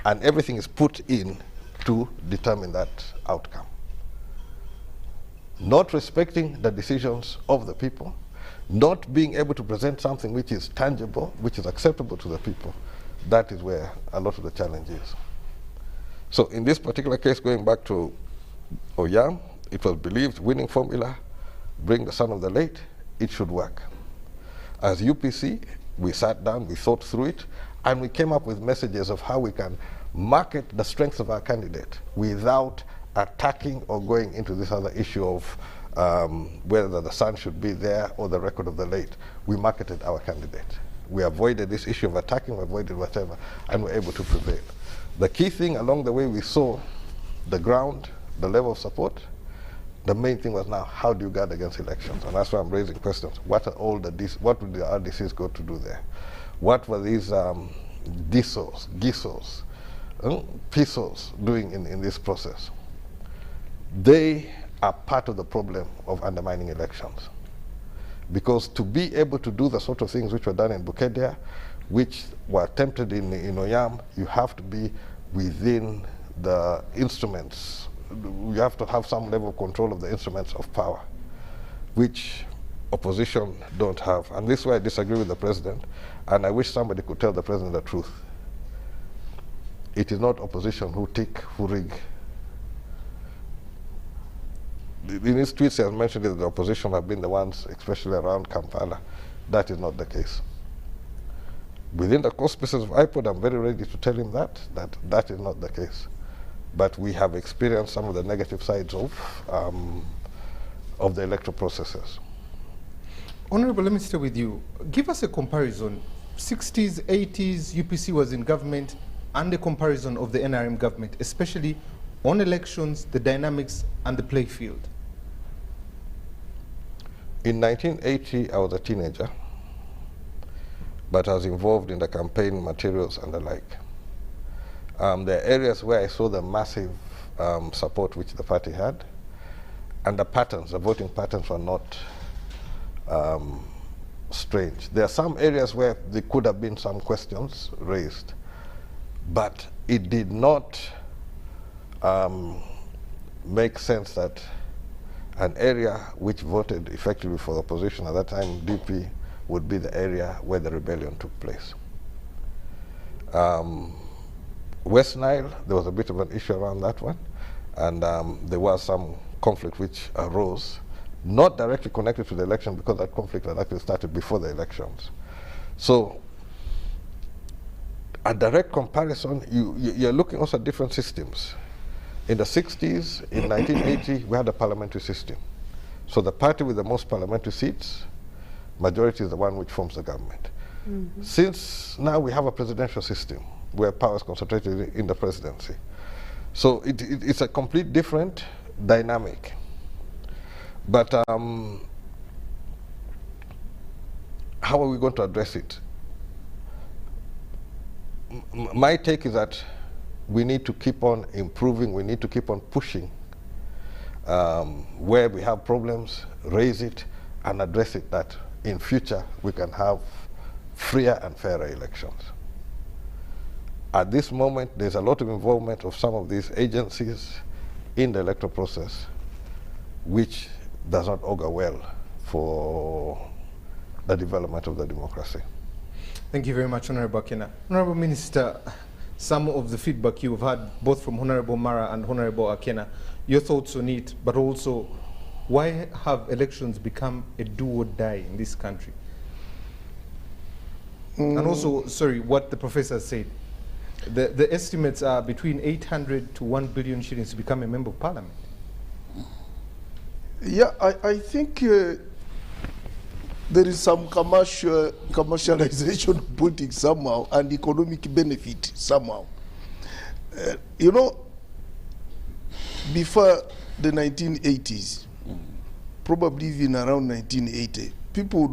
And everything is put in to determine that outcome. Not respecting the decisions of the people, not being able to present something which is tangible, which is acceptable to the people, that is where a lot of the challenge is. So in this particular case, going back to Oyam, it was believed winning formula, bring the son of the late, it should work. As UPC, we sat down, we thought through it, and we came up with messages of how we can market the strengths of our candidate without attacking or going into this other issue of whether the son should be there or the record of the late. We marketed our candidate. We avoided this issue of attacking, we avoided whatever, and were able to prevail. The key thing along the way, we saw the ground, the level of support. The main thing was now, how do you guard against elections? And that's why I'm raising questions. What are all what would the RDCs go to do there? What were these DISOs, GISOs, PISOs doing in this process? They are part of the problem of undermining elections. Because to be able to do the sort of things which were done in Bukedia, which were attempted in Oyam, you have to be within the instruments. You have to have some level of control of the instruments of power, which opposition don't have. And this is why I disagree with the president, and I wish somebody could tell the president the truth. It is not opposition who tick, who rig. In his tweets, he has mentioned that the opposition have been the ones, especially around Kampala. That is not the case. Within the auspices of IPOD, I'm very ready to tell him that is not the case. But we have experienced some of the negative sides of the electoral processes. Honorable, let me stay with you. Give us a comparison. 60s, 80s, UPC was in government, and a comparison of the NRM government, especially on elections, the dynamics, and the play field. In 1980, I was a teenager, but I was involved in the campaign materials and the like. There are areas where I saw the massive support which the party had, and the patterns, the voting patterns were not strange. There are some areas where there could have been some questions raised. But it did not make sense that an area which voted effectively for the opposition at that time, DP, would be the area where the rebellion took place. West Nile, there was a bit of an issue around that one, and there was some conflict which arose, not directly connected to the election, because that conflict had actually started before the elections. So a direct comparison, you're looking also at different systems. In the 60s, in 1980, we had a parliamentary system. So the party with the most parliamentary seats, majority is the one which forms the government. Mm-hmm. Since now we have a presidential system where power is concentrated in the presidency. So it's a complete different dynamic. But how are we going to address it? My take is that we need to keep on improving, we need to keep on pushing. Where we have problems, raise it and address it, that in future we can have freer and fairer elections. At this moment, there's a lot of involvement of some of these agencies in the electoral process, which does not augur well for the development of the democracy. Thank you very much, Honorable Akena. Honorable Minister, some of the feedback you've had both from Honorable Mara and Honorable Akena, your thoughts on it, but also why have elections become a do or die in this country? And also, sorry, what the professor said. The estimates are between 800 to 1 billion shillings to become a member of parliament. Yeah, I think there is some commercialization of politics somehow and economic benefit somehow. You know, before the 1980s, probably even around 1980, people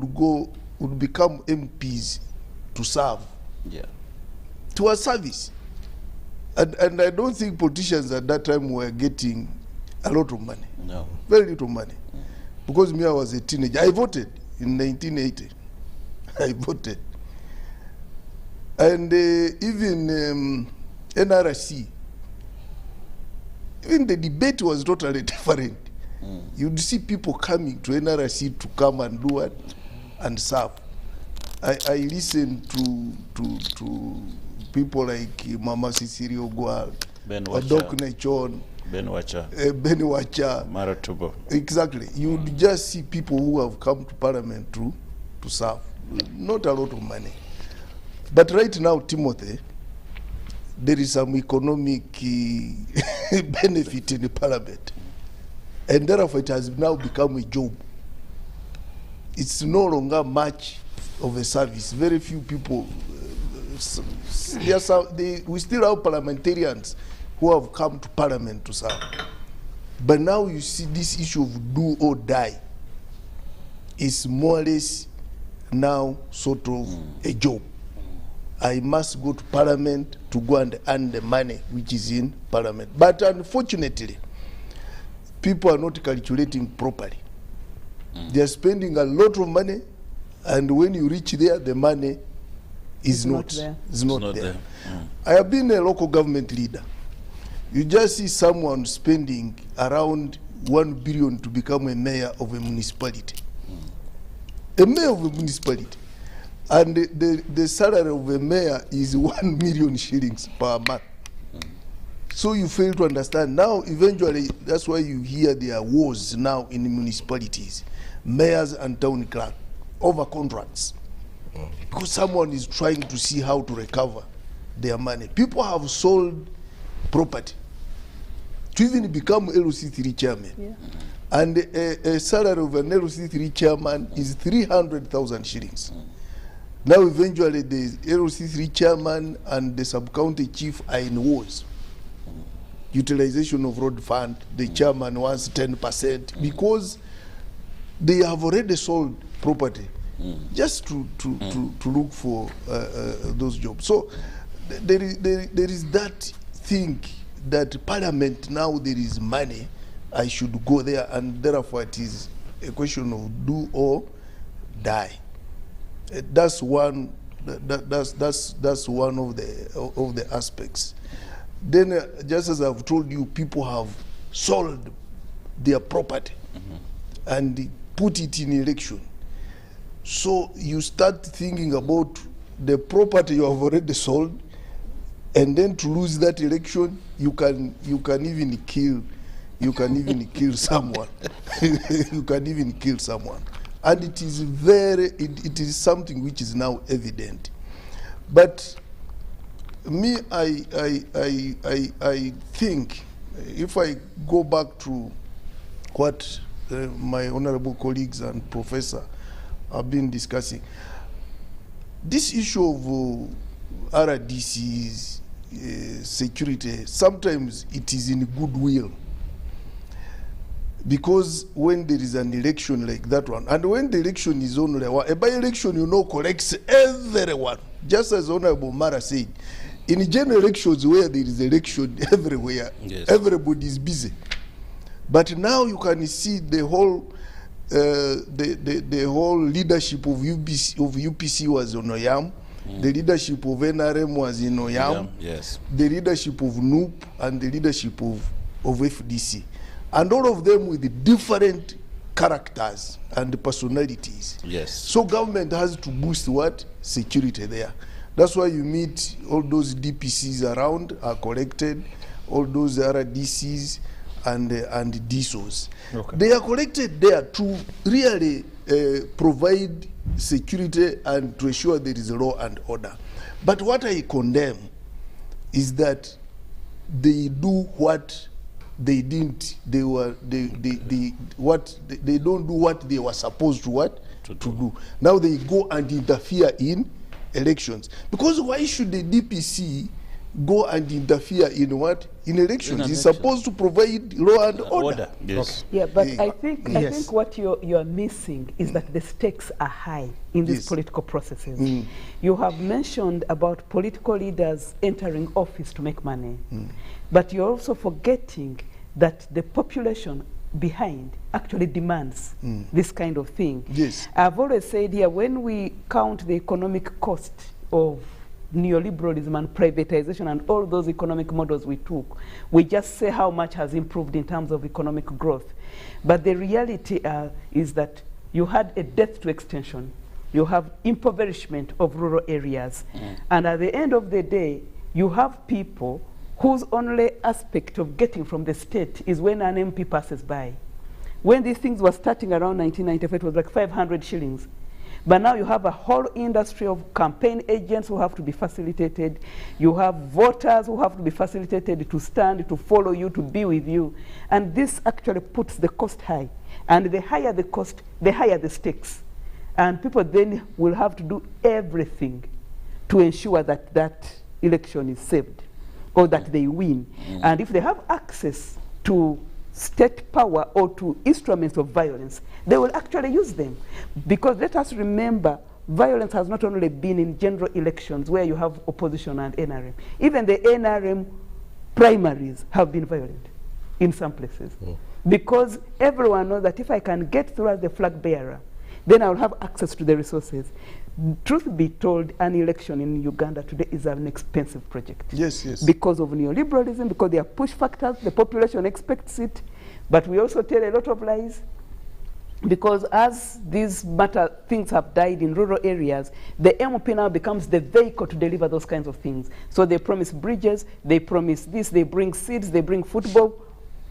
would become MPs to serve. Yeah. To a service. And I don't think politicians at that time were getting a lot of money. No. Very little money. Because me, I was a teenager. I voted in 1980. I voted. And even NRC, even the debate was totally different. You'd see people coming to NRC to come and do what? And serve. I listened to people like Mama Cecilia Ogwal, Doc Nechon, Ben Wacha, Maratubo. Exactly. You'd just see people who have come to Parliament to serve. Not a lot of money. But right now, Timothy, there is some economic benefit in the Parliament. And therefore it has now become a job. It's no longer much of a service. Very few people, we still have parliamentarians who have come to Parliament to serve. But now you see this issue of do or die is more or less now sort of a job. I must go to Parliament to go and earn the money which is in Parliament. But unfortunately, people are not calculating properly. They are spending a lot of money, and when you reach there, the money is not there. I have been a local government leader. You just see someone spending around 1 billion to become a mayor of a municipality. A mayor of a municipality. And the salary of a mayor is 1 million shillings per month. So you fail to understand. Now, eventually, that's why you hear there are wars now in the municipalities, mayors and town clerk, over contracts. Because someone is trying to see how to recover their money. People have sold property to even become LC3 chairman. Yeah. And a salary of an LC3 chairman is 300,000 shillings. Now, eventually, the LC3 chairman and the sub-county chief are in wars. Utilization of road fund, the chairman wants 10% because they have already sold property just to look for those jobs. So there is that thing that Parliament, now there is money, I should go there, and therefore it is a question of do or die. That's one That's one of the aspects. Then, just as I've told you, people have sold their property and put it in election. So you start thinking about the property you have already sold, and then to lose that election, you can even kill someone. You can even kill someone, and it is it is something which is now evident. But me, I think if I go back to what my honorable colleagues and professor have been discussing, this issue of RDC's security, sometimes it is in goodwill. Because when there is an election like that one, and when the election is only one, a by-election, collects everyone. Just as Honorable Mara said, in general elections where there is election everywhere, yes, everybody is busy. But now you can see the whole the whole leadership of UPC was on Oyam. The leadership of NRM was in Oyam. Yes. The leadership of NUP and the leadership of FDC. And all of them with different characters and personalities. Yes. So government has to boost what? Security there. That's why you meet all those DPCs around are collected, all those RDCs and DSOs. Okay. They are collected there to really provide security and to ensure there is law and order. But what I condemn is that they do what they didn't. They don't do what they were supposed to do. Now they go and interfere in elections. Because why should the DPC go and interfere in what? In elections. It's supposed to provide law and order. Yes. Okay. Yeah, but I think what you're missing is that the stakes are high in these political processes. You have mentioned about political leaders entering office to make money. But you're also forgetting that the population behind actually demands this kind of thing. Yes. I've always said here, when we count the economic cost of neoliberalism and privatization and all those economic models we took, we just say how much has improved in terms of economic growth. But the reality is that you had a death to extension. You have impoverishment of rural areas. And at the end of the day, you have people whose only aspect of getting from the state is when an MP passes by. When these things were starting around 1995, it was like 500 shillings. But now you have a whole industry of campaign agents who have to be facilitated. You have voters who have to be facilitated to stand, to follow you, to be with you. And this actually puts the cost high. And the higher the cost, the higher the stakes. And people then will have to do everything to ensure that that election is saved, or that they win. And if they have access to state power or to instruments of violence, they will actually use them. Because let us remember, violence has not only been in general elections where you have opposition and NRM. Even the NRM primaries have been violent in some places. Because everyone knows that if I can get through as the flag bearer, then I will have access to the resources. Truth be told, an election in Uganda today is an expensive project. Yes, yes. Because of neoliberalism, because there are push factors, the population expects it, but we also tell a lot of lies. Because as these things have died in rural areas, the MOP now becomes the vehicle to deliver those kinds of things. So they promise bridges, they promise this, they bring seeds, they bring footballs,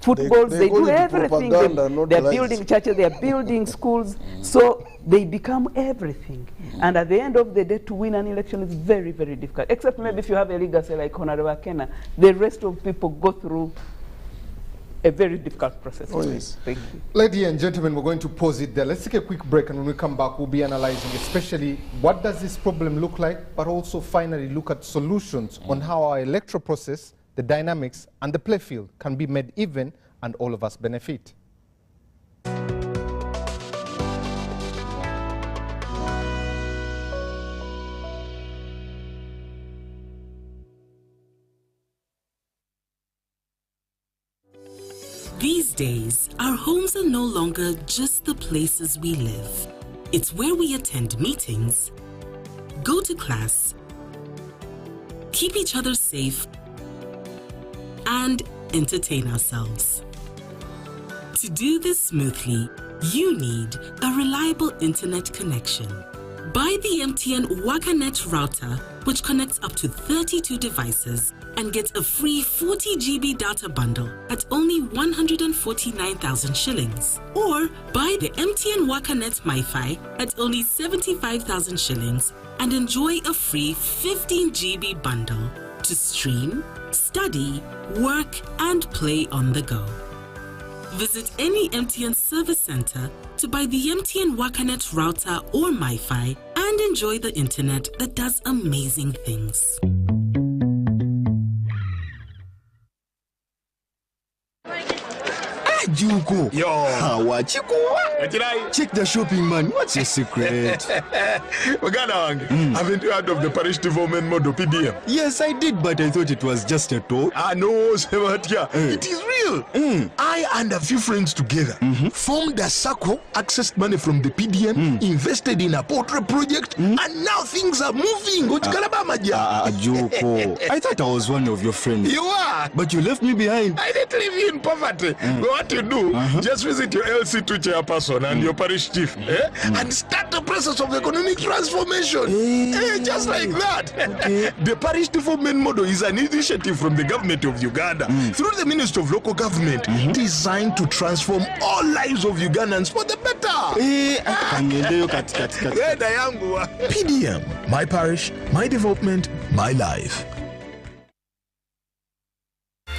they do everything. They're building churches, they're building schools, so they become everything. And at the end of the day, to win an election is very, very difficult. Except maybe if you have a legacy like Honorable Kena, the rest of people go through a very difficult process. Oh, yes. Thank you. Ladies and gentlemen, we're going to pause it there. Let's take a quick break, and when we come back, we'll be analyzing especially what does this problem look like, but also finally look at solutions on how our electoral process, the dynamics, and the play field can be made even and all of us benefit. These days, our homes are no longer just the places we live. It's where we attend meetings, go to class, keep each other safe, and entertain ourselves. To do this smoothly, you need a reliable internet connection. Buy the MTN WakaNet router, which connects up to 32 devices and gets a free 40 GB data bundle at only 149,000 shillings. Or buy the MTN WakaNet MiFi at only 75,000 shillings and enjoy a free 15 GB bundle to stream, study, work, and play on the go. Visit any MTN service center to buy the MTN WakaNet router or MiFi and enjoy the internet that does amazing things. Juko. Yo. Check the shopping, man. What's your secret? Haven't you heard of the parish development model PDM? Yes, I did, but I thought it was just a talk. No, Sebatia. It is real. I and a few friends together formed a circle, accessed money from the PDM, invested in a portrait project, and now things are moving. Juko. I thought I was one of your friends. You are. But you left me behind. I didn't leave you in poverty. What you do, just visit your LC2 chairperson and your parish chief and start the process of economic transformation. Just like that. Okay. The parish development model is an initiative from the government of Uganda through the Ministry of Local Government designed to transform all lives of Ugandans for the better. PDM, my parish, my development, my life.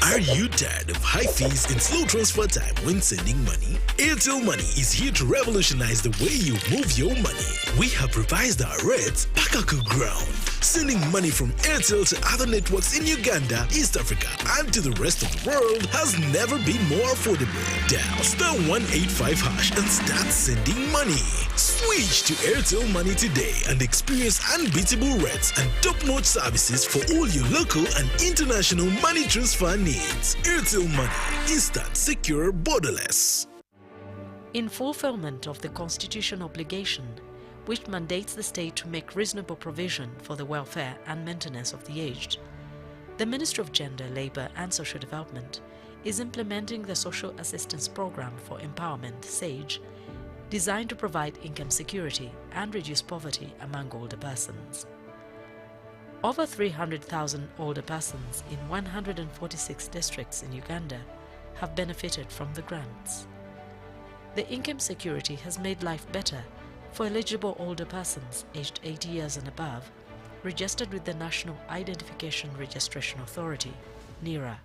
Are you tired of high fees and slow transfer time when sending money? Airtel Money is here to revolutionize the way you move your money. We have revised our rates back to ground. Sending money from Airtel to other networks in Uganda, East Africa, and to the rest of the world has never been more affordable. Dial *185# and start sending money. Switch to Airtel Money today and experience unbeatable rates and top-notch services for all your local and international money transfer needs. Airtel Money. Instant, secure, borderless. In fulfillment of the Constitution obligation, which mandates the state to make reasonable provision for the welfare and maintenance of the aged, the Ministry of Gender, Labour and Social Development is implementing the Social Assistance Programme for Empowerment, SAGE, designed to provide income security and reduce poverty among older persons. Over 300,000 older persons in 146 districts in Uganda have benefited from the grants. The income security has made life better for eligible older persons aged 80 years and above, registered with the National Identification Registration Authority, NIRA.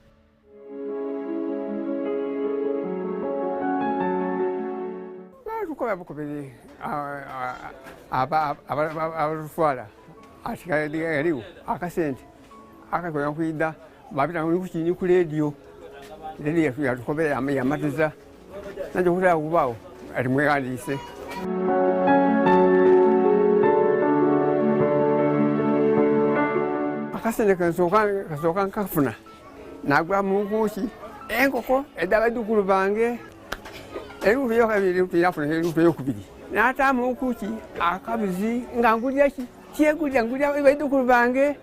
Akasende kasoka nkafuna nagwa mungushi enkoko edaba dukulu bange erufu yokabiri tuyafuna erufu yokubiri nata mungushi akabizi ngangulya ki kyegulya ngulya ebedukulu bange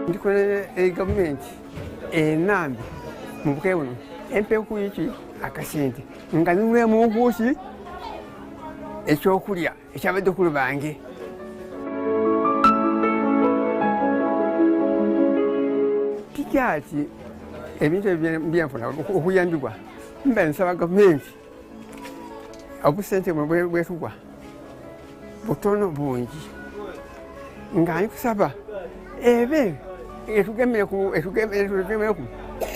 ndikole government enambi mubukewuno empeku iki akasente nganule mungushi ekyokulya ekyabedukulu bange Kati ebintu byenfuna okuyambibwa mbe nsaba gavumenti obusente bwetugwa butono bungi nga nkusaba ebe etugemereku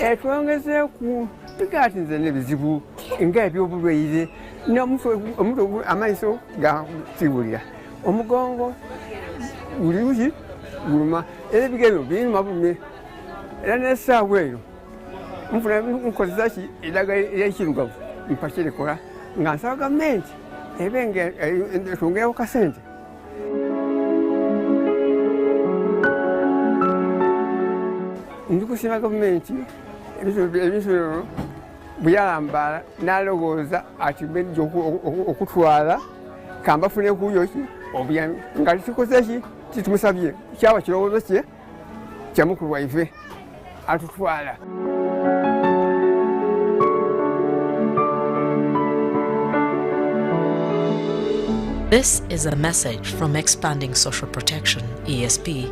etwongezeku tikati nze n'ebizibu ng'ebyobulwaire omuntu amaiso gasiwulira omugongo guli guluma era ebigero biruma bume era n'essaawa eyo nfuna nkozesa ki eddagala ery'ekirugavu mpakirikola nga nsaba gavumenti ebe etwongerewo kasente. Ndikusiima gavumenti ebisolo bwe yalambala n'alowooza ati bejja okutwala kambafune kuyo obuyambi nga kikoze ki kitumusabye kyaba kirowoozo kye kyamukulu waife atutwala. This is a message from Expanding Social Protection, ESP,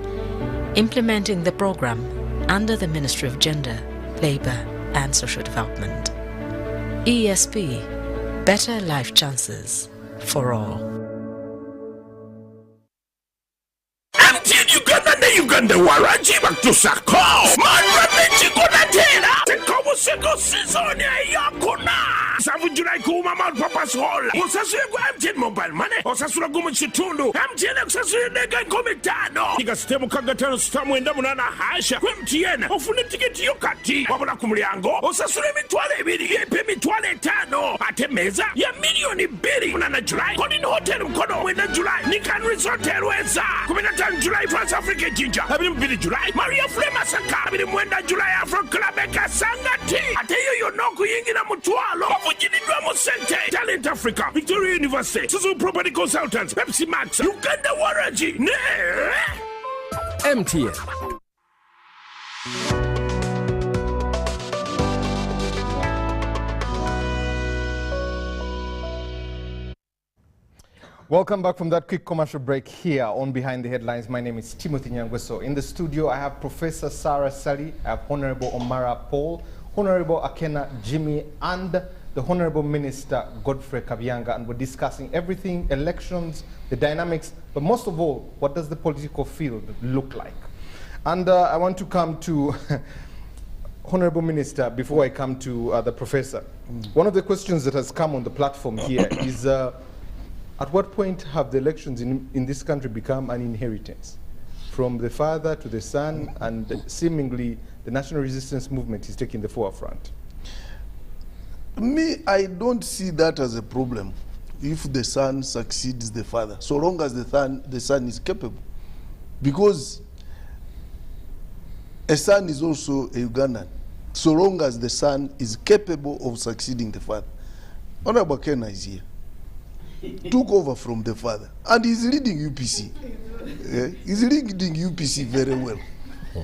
implementing the program under the Ministry of Gender, Labour and Social Development. ESP, better life chances for all. Uganda waranchi batusako manramechi konatela tekomuseko season yakuna savu July kuma mal papa's hall usasule kwa MTN mobile money usasule gumu chitundu MTN usasule nega komitano iga sistemu kagatano stamu enda munana hasha kwa MTN ufune tiketi yokati wabula kumulyango usasule mitwale ibiri yepe mitwale tano ate meza ya milioni biri munana July kodi ni hotel mkono mwenda July Nikan Resort Airways 15 July France Africa Jinja Abiri July Maria Flema Saka Abiri Mwenda July Afro Club Eka Sangati ate yoyo noku yingi na mutualo wafujini dwa musente Talent Africa Victoria University Suzu Property Consultants Pepsi Max Uganda Warranty ne MTN. Welcome back from that quick commercial break here on Behind the Headlines. My name is Timothy Nyangweso. In the studio, I have Professor Sarah Sally, I have Honorable Omara Paul, Honorable Akena Jimmy, and the Honorable Minister Godfrey Kabyanga, and we're discussing everything, elections, the dynamics, but most of all, what does the political field look like? And I want to come to Honorable Minister before I come to the Professor. One of the questions that has come on the platform here is at what point have the elections in this country become an inheritance from the father to the son, and seemingly the national resistance movement is taking the forefront? Me, I don't see that as a problem if the son succeeds the father, so long as the son is capable. Because a son is also a Ugandan, so long as the son is capable of succeeding the father. Honorable Kena is here. Took over from the father, and he's leading UPC. He's leading UPC very well.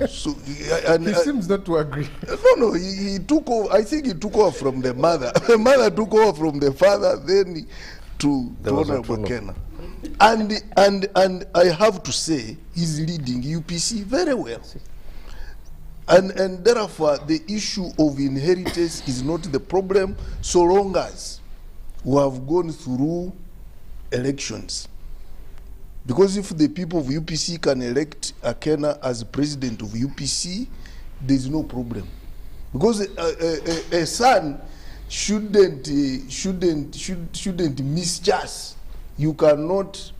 So he seems not to agree. No, he took over. I think he took over from the mother. The mother took over from the father, then to Honorable Kena. And I have to say, he's leading UPC very well. And therefore, the issue of inheritance is not the problem, so long as we have gone through elections. Because if the people of UPC can elect Akena as president of UPC, there's no problem. Because a son shouldn't misjudge. You cannot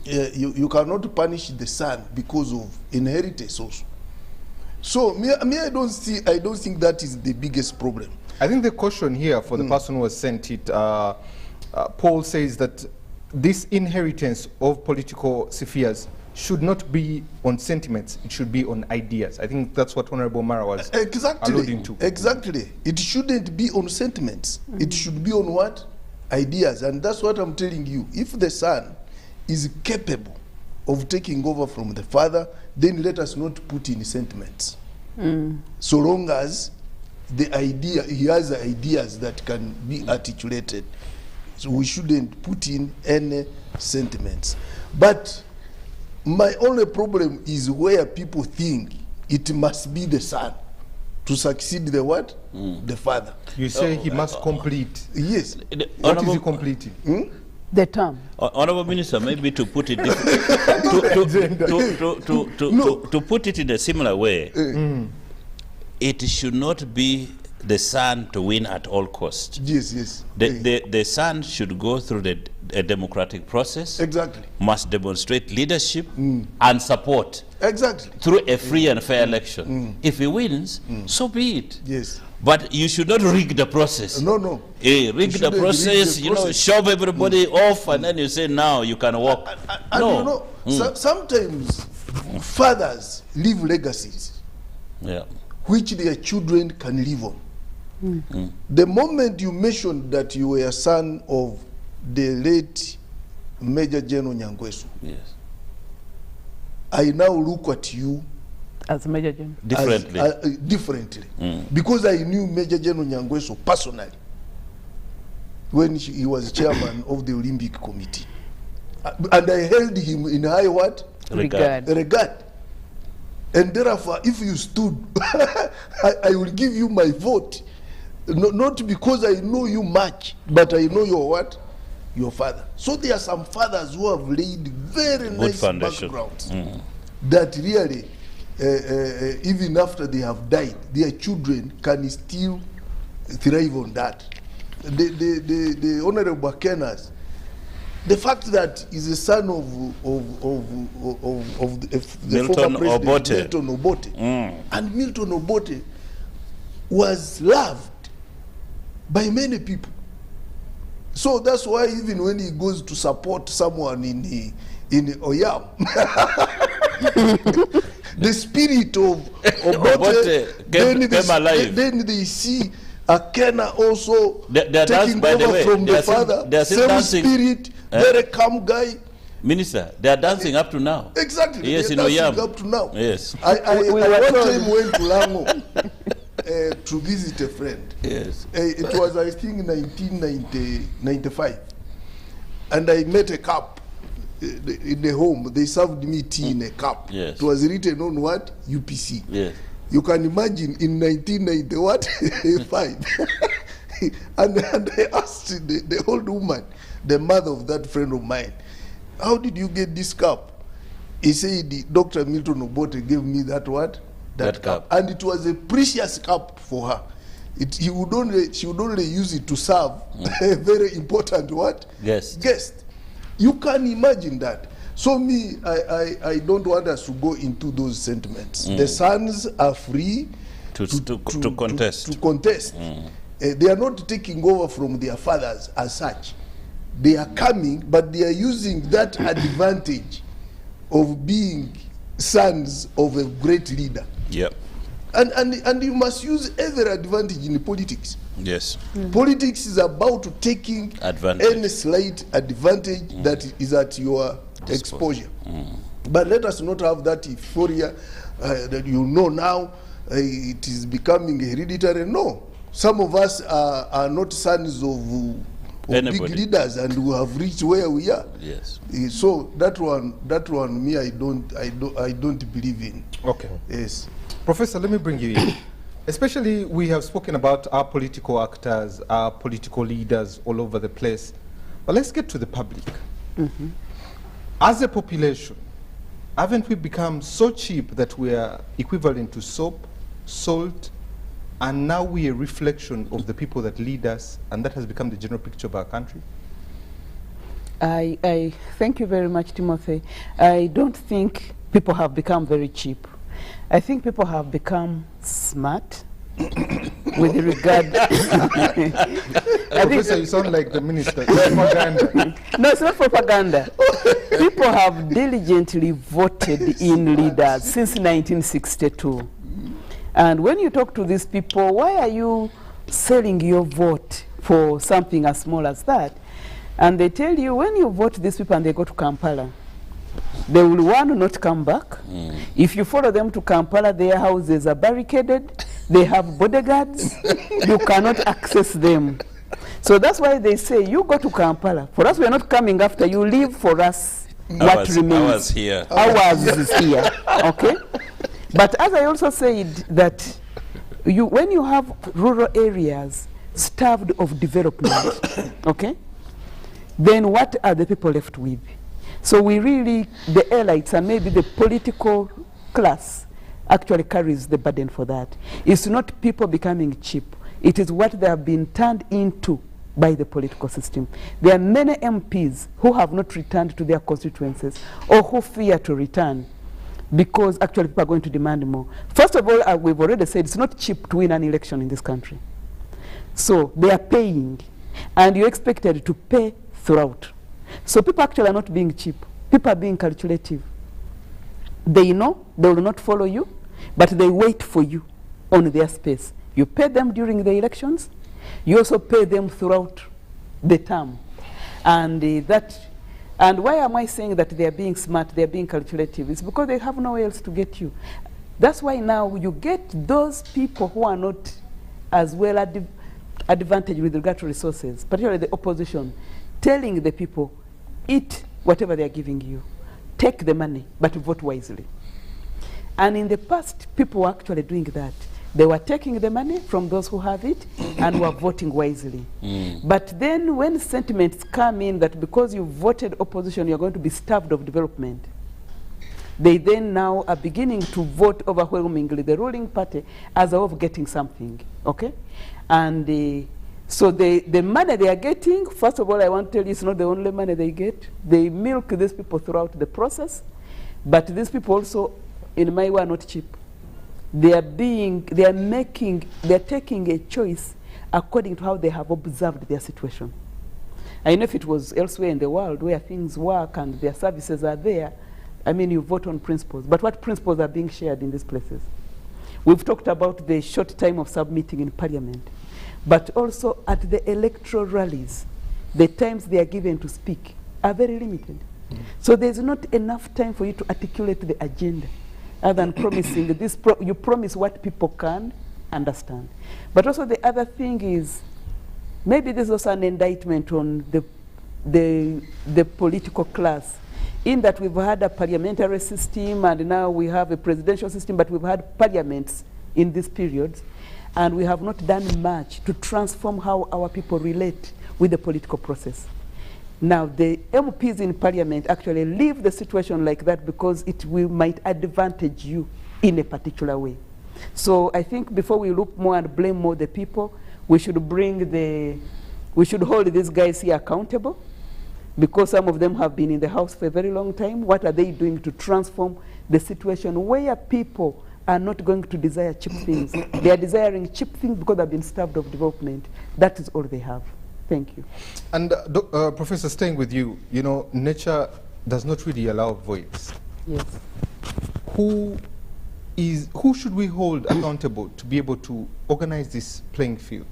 cannot punish the son because of inheritance also. So me I don't think that is the biggest problem. I think the question here for the person who has sent it, Paul says that this inheritance of political spheres should not be on sentiments, it should be on ideas. I think that's what Honorable Mara was alluding to. Exactly. It shouldn't be on sentiments. It should be on what? Ideas. And that's what I'm telling you. If the son is capable of taking over from the father, then let us not put in sentiments. So long as the idea, he has ideas that can be articulated. So we shouldn't put in any sentiments. But my only problem is where people think it must be the son to succeed the what? The father. You say he must complete. Yes. What is he completing? The term. Honorable Minister, maybe to put it to put it in a similar way, it should not be the son to win at all costs. Yes, yes. The son should go through a democratic process. Exactly. Must demonstrate leadership and support. Exactly. Through a free and fair election. If he wins, so be it. Yes. But you should not rig the process. No, no. Rig the process, you know, shove everybody off, and then you say, now you can walk. No. You know, sometimes fathers leave legacies which their children can live on. The moment you mentioned that you were a son of the late Major General Nyangweso, Yes. I now look at you as Major General differently. Differently. Because I knew Major General Nyangweso personally when he was chairman of the Olympic Committee. And I held him in high what? Regard. And therefore, if you stood, I will give you my vote. Not because I know you much, but I know your what? Your father. So there are some fathers who have laid very nice backgrounds that really, even after they have died, their children can still thrive on that. The Honorable Kenas, the fact that he's a son of the former president Milton Obote, and Milton Obote was loved by many people. So that's why even when he goes to support someone in Oyam, the spirit of Obote then they see Akena also taking over from the father, same spirit, very calm guy. Minister, they are dancing up to now. Exactly. Yes, they in are dancing Oyam. up to now. Yes. I one time went to Lango to visit a friend. Yes. It was, I think, 1995. And I met a cup in the home. They served me tea in a cup. Yes. It was written on what? UPC. Yes. You can imagine in 1995. and I asked the old woman, the mother of that friend of mine, how did you get this cup? He said, Dr. Milton Obote gave me that what? That cup. And it was a precious cup for her. She would only use it to serve a very important what? Guest. You can imagine that. So me, I don't want us to go into those sentiments. The sons are free to contest. They are not taking over from their fathers as such. They are coming, but they are using that advantage of being sons of a great leader. Yep. And you must use every advantage in politics. Yes. Politics is about taking any slight advantage that is at your exposure. But let us not have that euphoria that you know now it is becoming hereditary. No. Some of us are not sons of big leaders, and we have reached where we are. Yes. So that one, me, I don't believe in. Okay. Yes. Professor, let me bring you in. Especially, we have spoken about our political actors, our political leaders all over the place. But let's get to the public. As a population, haven't we become so cheap that we are equivalent to soap, salt, and now we are a reflection of the people that lead us, and that has become the general picture of our country? I thank you very much, Timothy. I don't think people have become very cheap. I think people have become smart with regard. Professor, you sound like the minister. Propaganda. No, it's not propaganda. People have diligently voted in leaders since 1962. And when you talk to these people, why are you selling your vote for something as small as that? And they tell you, when you vote these people and they go to Kampala, they will, one, not come back. If you follow them to Kampala, their houses are barricaded, they have bodyguards, you cannot access them. So that's why they say, you go to Kampala. For us, we are not coming after you, leave for us what remains. Ours here. Ours is here, okay? But as I also said, that when you have rural areas starved of development, okay, then what are the people left with? So we really, the elites and maybe the political class actually carries the burden for that. It's not people becoming cheap. It is what they have been turned into by the political system. There are many MPs who have not returned to their constituencies or who fear to return because actually people are going to demand more. First of all, we've already said it's not cheap to win an election in this country. So they are paying, and you're expected to pay throughout. So people actually are not being cheap. People are being calculative. They know they will not follow you, but they wait for you on their space. You pay them during the elections. You also pay them throughout the term. And And why am I saying that they are being smart, they are being calculative? It's because they have nowhere else to get you. That's why now you get those people who are not as well advantaged with regard to resources, particularly the opposition, telling the people, eat whatever they are giving you, take the money, but vote wisely. And in the past, people were actually doing that. They were taking the money from those who have it and were voting wisely. But then when sentiments come in that because you voted opposition, you're going to be starved of development, they then now are beginning to vote overwhelmingly the ruling party as a way of getting something, okay? And so the money they are getting, first of all, I want to tell you, it's not the only money they get. They milk these people throughout the process, but these people also, in my way, are not cheap. They are taking a choice according to how they have observed their situation. I know if it was elsewhere in the world where things work and their services are there, I mean, you vote on principles. But what principles are being shared in these places? We've talked about the short time of submitting in Parliament, but also at the electoral rallies, the times they are given to speak are very limited. So there's not enough time for you to articulate the agenda, other than promising this. You promise what people can understand. But also the other thing is, maybe this is also an indictment on the political class, in that we've had a parliamentary system and now we have a presidential system, but we've had parliaments in these periods, and we have not done much to transform how our people relate with the political process. Now, the MPs in Parliament actually leave the situation like that because it might advantage you in a particular way. So I think before we look more and blame more the people, we should hold these guys here accountable, because some of them have been in the House for a very long time. What are they doing to transform the situation where people are not going to desire cheap things? They are desiring cheap things because they've been starved of development. That is all they have. Thank you. And Professor, staying with you, you know, nature does not really allow voice. Yes. Who should we hold accountable to be able to organize this playing field?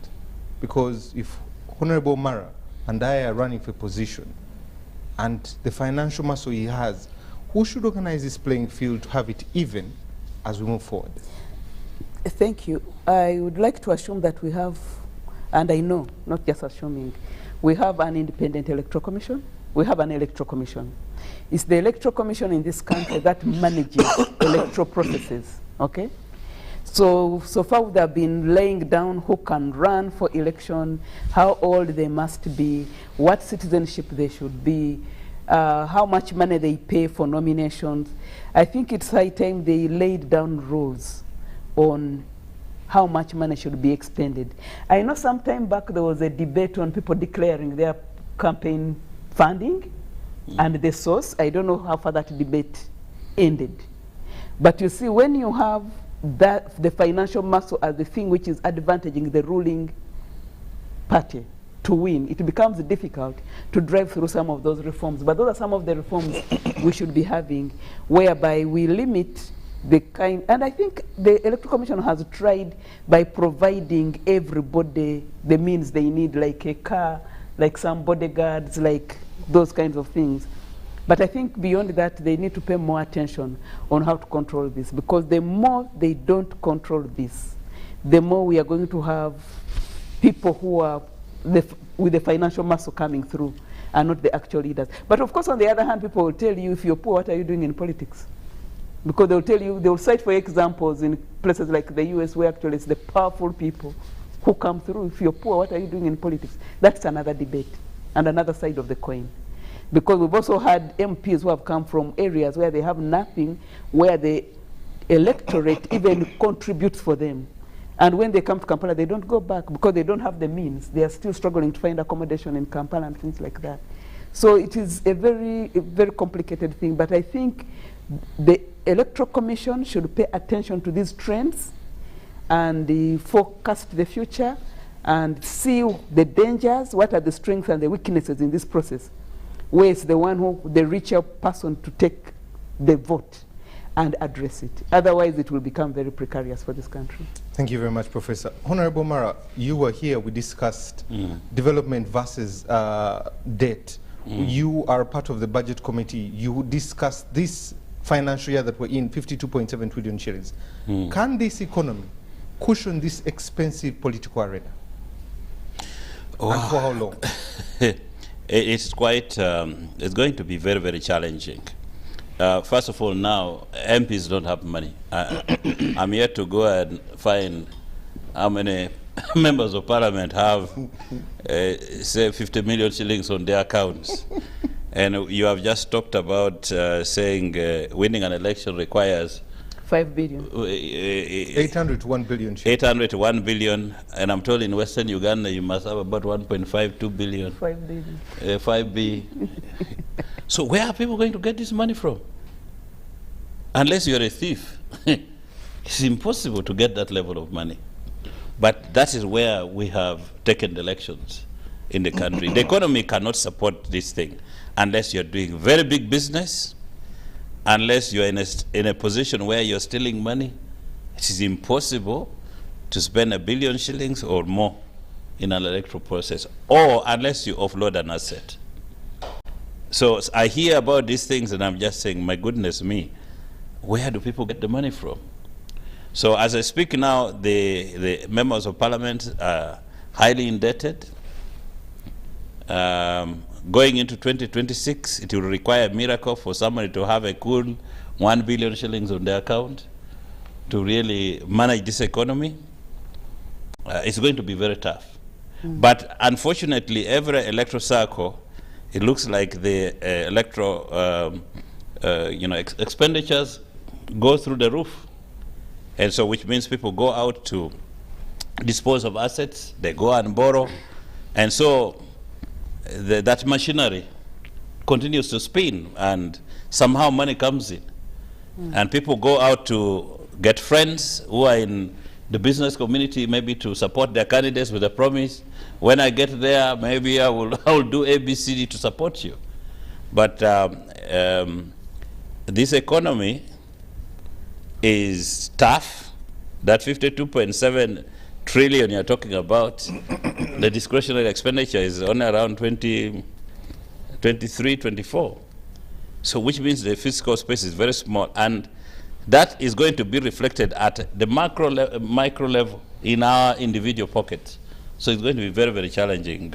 Because if Honorable Mara and I are running for position, and the financial muscle he has, who should organize this playing field to have it even as we move forward? Thank you. I would like to assume that we have, and I know, not just assuming, we have an independent electoral commission. We have an electoral commission. It's the electoral commission in this country that manages electoral processes, okay? So far they've been laying down who can run for election, how old they must be, what citizenship they should be, how much money they pay for nominations. I think it's high time they laid down rules on how much money should be expended. I know some time back there was a debate on people declaring their campaign funding and the source. I don't know how far that debate ended. But you see, when you have the financial muscle as the thing which is advantaging the ruling party to win, it becomes difficult to drive through some of those reforms. But those are some of the reforms we should be having, whereby we limit the kind, and I think the Electoral Commission has tried by providing everybody the means they need, like a car, like some bodyguards, like those kinds of things. But I think beyond that, they need to pay more attention on how to control this, because the more they don't control this, the more we are going to have people who are with the financial muscle coming through and not the actual leaders. But of course, on the other hand, people will tell you, if you're poor, what are you doing in politics? Because they'll tell you, they'll cite for examples in places like the US, where actually it's the powerful people who come through. If you're poor, what are you doing in politics? That's another debate and another side of the coin. Because we've also had MPs who have come from areas where they have nothing, where the electorate even contributes for them. And when they come to Kampala, they don't go back because they don't have the means. They are still struggling to find accommodation in Kampala and things like that. So it is a very complicated thing. But I think the Electoral Commission should pay attention to these trends and forecast the future and see the dangers, what are the strengths and the weaknesses in this process. Where is the richer person to take the vote and address it. Otherwise, it will become very precarious for this country. Thank you very much, Professor. Honorable Mara, you were here, we discussed development versus debt. you are part of the budget committee. You discussed this financial year that we're in, 52.7 trillion shillings. Can this economy cushion this expensive political arena? Wow. And for how long? It's quite, it's going to be very, very challenging. First of all, now, MPs don't have money. I'm yet to go and find how many members of parliament have, say, 50 million shillings on their accounts. And you have just talked about saying winning an election requires 5 billion. 800 to 1 billion. 800 to 1 billion. And I'm told in Western Uganda you must have about 1.5, 2 billion. 5 billion. 5B. So where are people going to get this money from? Unless you're a thief. It's impossible to get that level of money. But that is where we have taken the elections in the country. The economy cannot support this thing unless you're doing very big business, unless you're in a position where you're stealing money. It is impossible to spend 1 billion shillings or more in an electoral process, or unless you offload an asset. So I hear about these things and I'm just saying, my goodness me, where do people get the money from? So as I speak now, the members of parliament are highly indebted. Going into 2026, it will require a miracle for somebody to have a cool 1 billion shillings on their account to really manage this economy. It's going to be very tough. But unfortunately, every electoral cycle, it looks like the electoral expenditures go through the roof. And so which means people go out to dispose of assets, they go and borrow. And so that machinery continues to spin and somehow money comes in. And people go out to get friends who are in the business community, maybe to support their candidates with a promise. When I get there, maybe I will do ABCD to support you. But this economy is tough. That 52.7 trillion you're talking about, the discretionary expenditure is only around 23, 24. So which means the fiscal space is very small, and that is going to be reflected at the micro level in our individual pockets. So it's going to be very, very challenging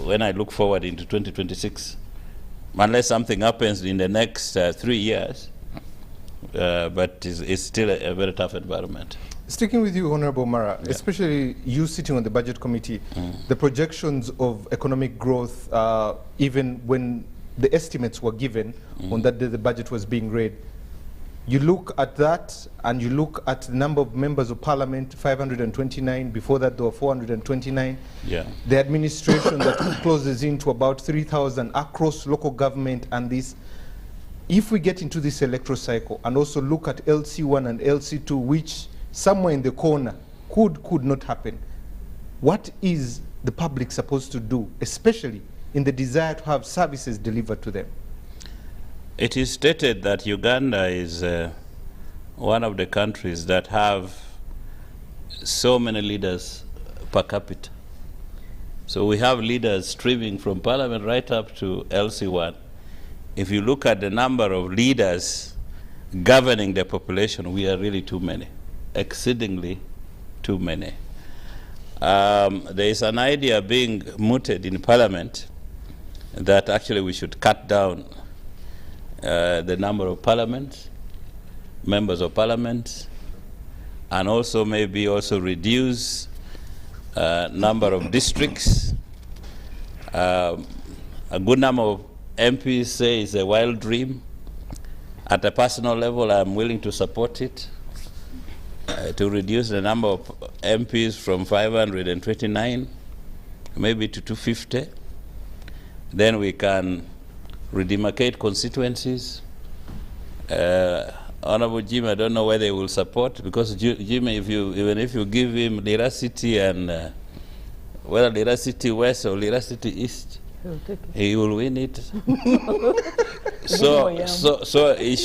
when I look forward into 2026, unless something happens in the next 3 years. But it's still a very tough environment. Sticking with you, Honorable Mara, especially you sitting on the budget committee, the projections of economic growth, even when the estimates were given on that day the budget was being read, you look at that and you look at the number of members of parliament, 529. Before that, there were 429. Yeah. The administration that closes into about 3,000 across local government and this. If we get into this electoral cycle and also look at LC1 and LC2, which somewhere in the corner could not happen, what is the public supposed to do, especially in the desire to have services delivered to them? It is stated that Uganda is one of the countries that have so many leaders per capita. So we have leaders streaming from parliament right up to LC1. If you look at the number of leaders governing the population, we are really too many, exceedingly too many. There is an idea being mooted in parliament that actually we should cut down the number of members of parliament, and also maybe also reduce number of districts. A good number of MPs say it's a wild dream. At a personal level, I'm willing to support it, to reduce the number of MPs from 529 maybe to 250. Then we can redemarcate constituencies. Honorable Jim, I don't know whether he will support, because Jim, even if you give him Lira City and whether Lira City West or Lira City East, he will win it. so he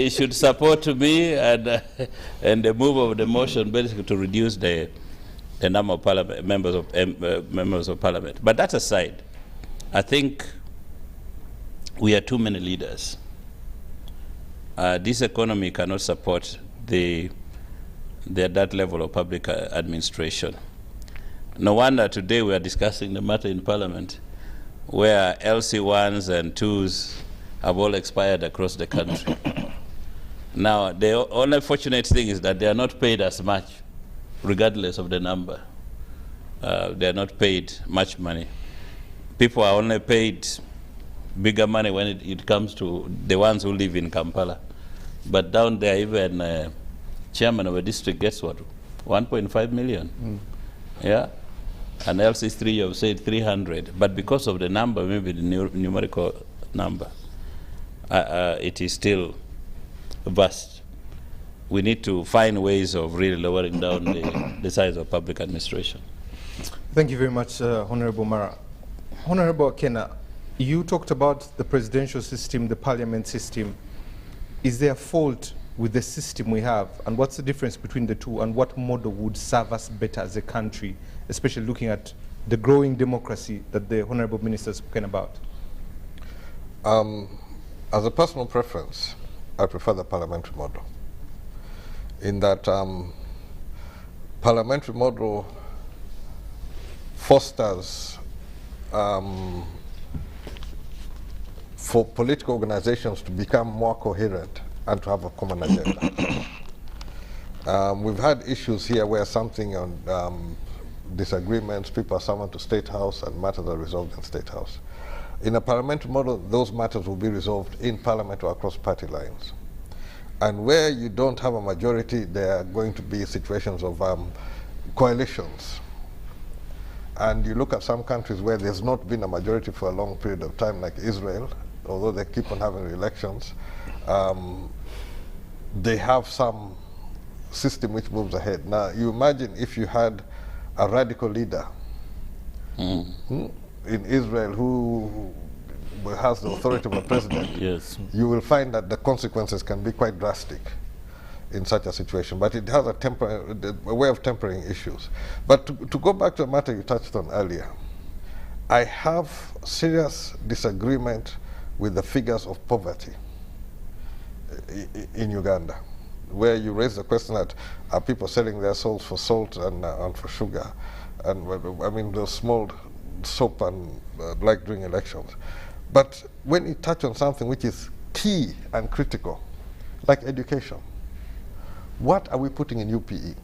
should support me and the move of the motion basically to reduce the a number of members of parliament. But that aside, I think we are too many leaders. This economy cannot support that level of public administration. No wonder today we are discussing the matter in Parliament, where LC1s and 2s have all expired across the country. Now, the only fortunate thing is that they are not paid as much, regardless of the number. They are not paid much money. People are only paid bigger money when it comes to the ones who live in Kampala. But down there, even chairman of a district gets what? 1.5 million. Yeah? And LC3, you have said 300. But because of the number, maybe the numerical number, it is still vast. We need to find ways of really lowering down the size of public administration. Thank you very much, Honorable Mara. Honorable Akena, you talked about the presidential system, the parliament system. Is there a fault with the system we have, and what's the difference between the two, and what model would serve us better as a country, especially looking at the growing democracy that the Honorable Minister has spoken about? As a personal preference, I prefer the parliamentary model. In that parliamentary model fosters for political organizations to become more coherent and to have a common agenda. We've had issues here where something on disagreements, people are summoned to State House and matters are resolved in State House. In a parliamentary model, those matters will be resolved in Parliament or across party lines. And where you don't have a majority, there are going to be situations of coalitions. And you look at some countries where there's not been a majority for a long period of time, like Israel, although they keep on having elections, they have some system which moves ahead. Now, you imagine if you had a radical leader in Israel who has the authority of a president, yes, you will find that the consequences can be quite drastic in such a situation. But it has a way of tempering issues. But to go back to a matter you touched on earlier, I have serious disagreement with the figures of poverty in Uganda, where you raise the question that are people selling their souls for salt and for sugar, and I mean the small soap and like during elections. But when you touch on something which is key and critical, like education, what are we putting in UPE?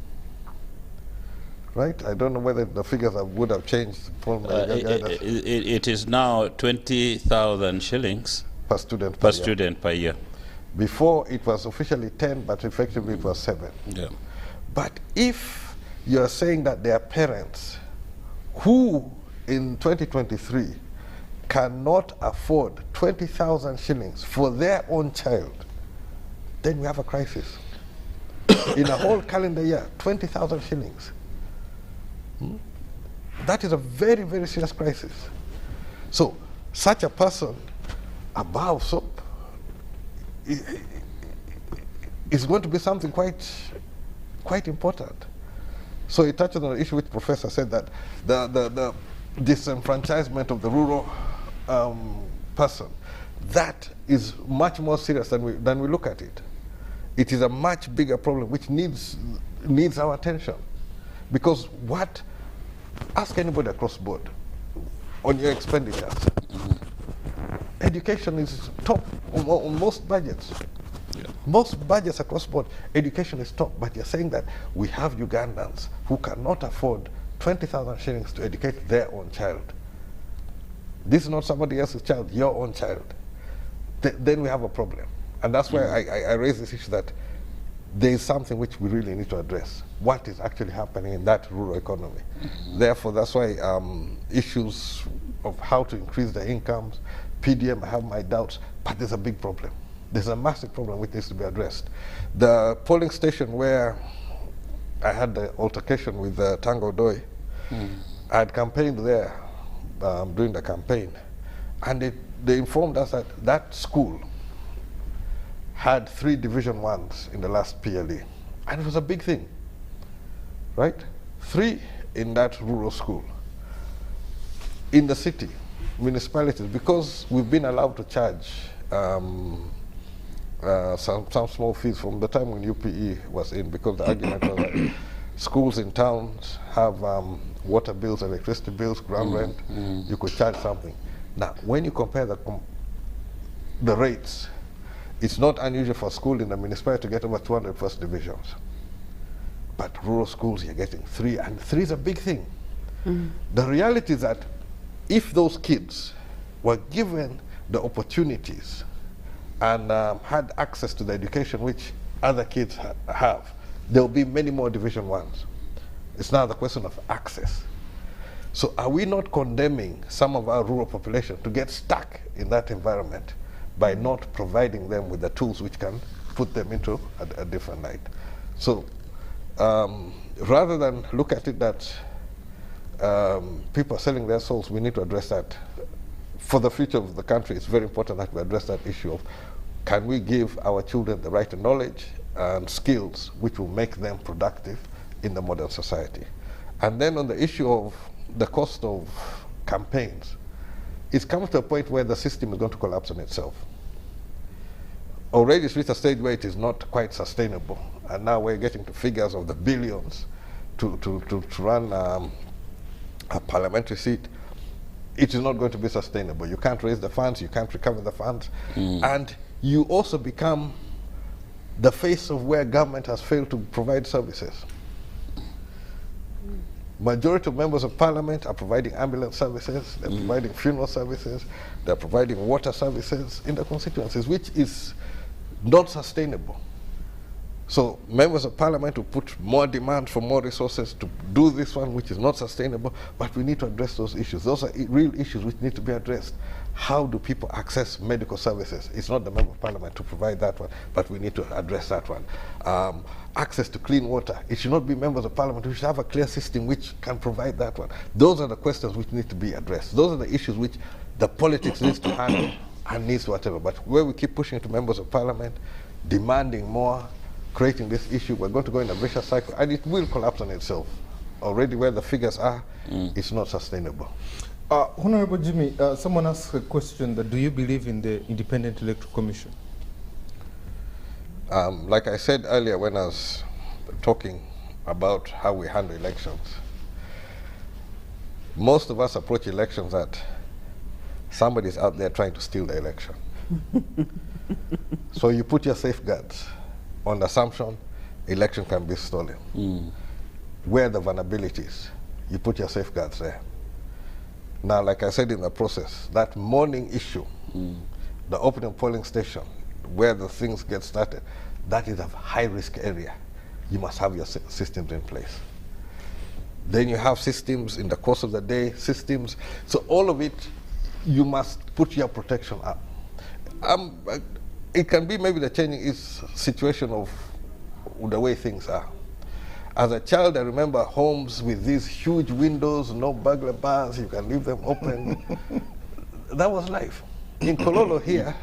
Right? I don't know whether the figures would have changed from it is now 20,000 shillings per student per year. Before it was officially 10, but effectively it was 7. Yeah. But if you're saying that there are parents who in 2023 cannot afford 20,000 shillings for their own child, then we have a crisis. In a whole calendar year, 20,000 shillings. That is a very, very serious crisis. So, such a person, a bar of soap, is going to be something quite important. So it touches on an issue which the professor said, that the disenfranchisement of the rural person, that is much more serious than we look at it. It is a much bigger problem which needs our attention. Because ask anybody across board on your expenditures. Education is top on most budgets. Yeah. Most budgets across board, education is top. But you're saying that we have Ugandans who cannot afford 20,000 shillings to educate their own child. This is not somebody else's child, your own child. Then we have a problem. And that's why I raise this issue that there is something which we really need to address. What is actually happening in that rural economy? Therefore, that's why issues of how to increase the incomes, PDM, I have my doubts, but there's a big problem. There's a massive problem which needs to be addressed. The polling station where I had the altercation with Tango Doi, I had campaigned there during the campaign, and they informed us that that school had 3 Division 1s in the last PLE, and it was a big thing, right? 3 in that rural school. In the city, municipalities, because we've been allowed to charge some small fees from the time when UPE was in, because the argument was that schools in towns have water bills, electricity bills, ground rent, you could charge something. Now, when you compare the rates, it's not unusual for a school in the municipality to get over 200 first divisions. But rural schools, you're getting 3, and 3 is a big thing. The reality is that if those kids were given the opportunities and had access to the education which other kids have, there will be many more Division 1s. It's now the question of access. So are we not condemning some of our rural population to get stuck in that environment by not providing them with the tools which can put them into a different light? So rather than look at it that people are selling their souls, we need to address that. For the future of the country, it's very important that we address that issue of, can we give our children the right knowledge and skills which will make them productive in the modern society? And then on the issue of the cost of campaigns, it's come to a point where the system is going to collapse on itself. Already it's reached a stage where it is not quite sustainable, and now we're getting to figures of the billions to run a parliamentary seat. It is not going to be sustainable. You can't raise the funds, you can't recover the funds, and you also become the face of where government has failed to provide services. Majority of members of parliament are providing ambulance services, they're providing funeral services, they're providing water services in the constituencies, which is not sustainable. So members of parliament will put more demand for more resources to do this one, which is not sustainable, but we need to address those issues. Those are real issues which need to be addressed. How do people access medical services? It's not the member of parliament to provide that one, but we need to address that one. Access to clean water. It should not be members of parliament. We should have a clear system which can provide that one. Those are the questions which need to be addressed. Those are the issues which the politics needs to handle and needs whatever. But where we keep pushing to members of parliament, demanding more, creating this issue, we're going to go in a vicious cycle, and it will collapse on itself. Already where the figures are, it's not sustainable. Honorable Jimmy, someone asked a question that, do you believe in the Independent Electoral Commission? Like I said earlier when I was talking about how we handle elections, most of us approach elections that somebody's out there trying to steal the election. So you put your safeguards on the assumption election can be stolen. Where the vulnerabilities, you put your safeguards there. Now, like I said in the process, that morning issue, the opening polling station, where the things get started, that is a high-risk area. You must have your systems in place. Then you have systems in the course of the day, systems. So all of it, you must put your protection up. It can be maybe the changing is situation of the way things are. As a child, I remember homes with these huge windows, no burglar bars, you can leave them open. That was life. In Kololo here,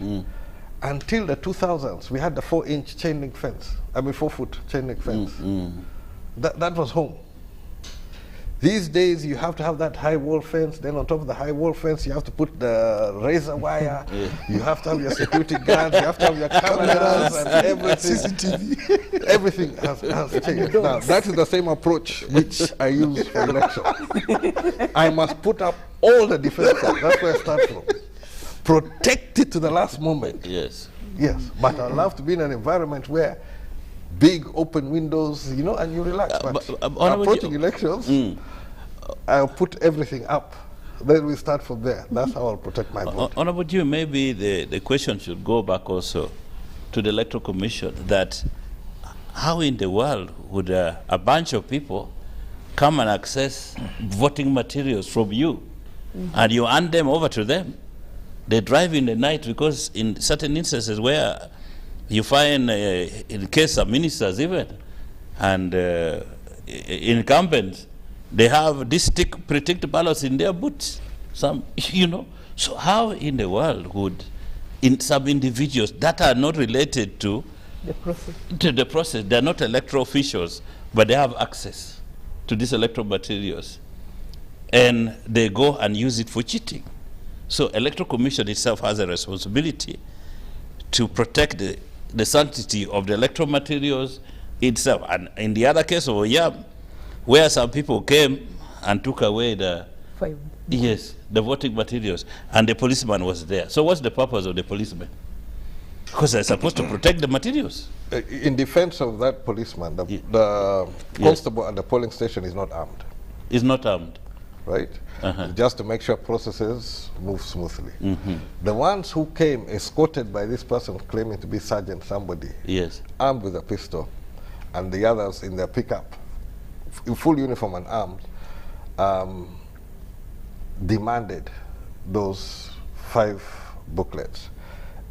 until the 2000s, we had the 4-inch chain link fence. 4-foot chain link fence. That was home. These days, you have to have that high wall fence. Then on top of the high wall fence, you have to put the razor wire. You have to have your security guards. You have to have your cameras and everything. CCTV. Everything has changed. Now, that is the same approach which I use for election. I must put up all the defenses. That's where I start from. Protect it to the last moment. Yes. Yes, but I love to be in an environment where big open windows, you know, and you relax. But approaching elections, I'll put everything up. Then we start from there. That's how I'll protect my vote. Honorable Jim, maybe the question should go back also to the Electoral Commission, that how in the world would a bunch of people come and access voting materials from you, and you hand them over to them? They drive in the night, because in certain instances where you find, in case of ministers even, and incumbents, they have these pre-ticked ballots in their boots. Some, you know. So how in the world would some individuals that are not related to the process, they're not electoral officials, but they have access? to these electoral materials, and they go and use it for cheating. So Electoral Commission itself has a responsibility to protect the sanctity of the electoral materials itself. And in the other case of Oyam, where some people came and took away the voting materials, and the policeman was there. So what's the purpose of the policeman? Because they're supposed to protect the materials. In defense of that policeman, the constable at the polling station is not armed. Is not armed. Right? Just to make sure processes move smoothly. The ones who came escorted by this person claiming to be sergeant somebody, armed with a pistol, and the others in their pickup, in full uniform and armed, demanded those 5 booklets.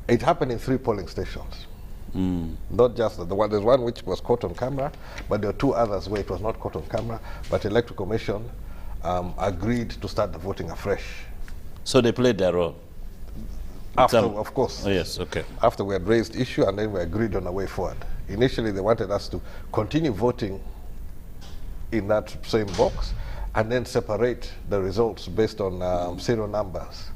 It happened in 3 polling stations. Not just the one. There's one which was caught on camera, but there were 2 others where it was not caught on camera, but Electoral Commission agreed to start the voting afresh. So they played their role? After, of course. Oh, yes, okay. After we had raised issue, and then we agreed on a way forward. Initially, they wanted us to continue voting in that same box, and then separate the results based on serial numbers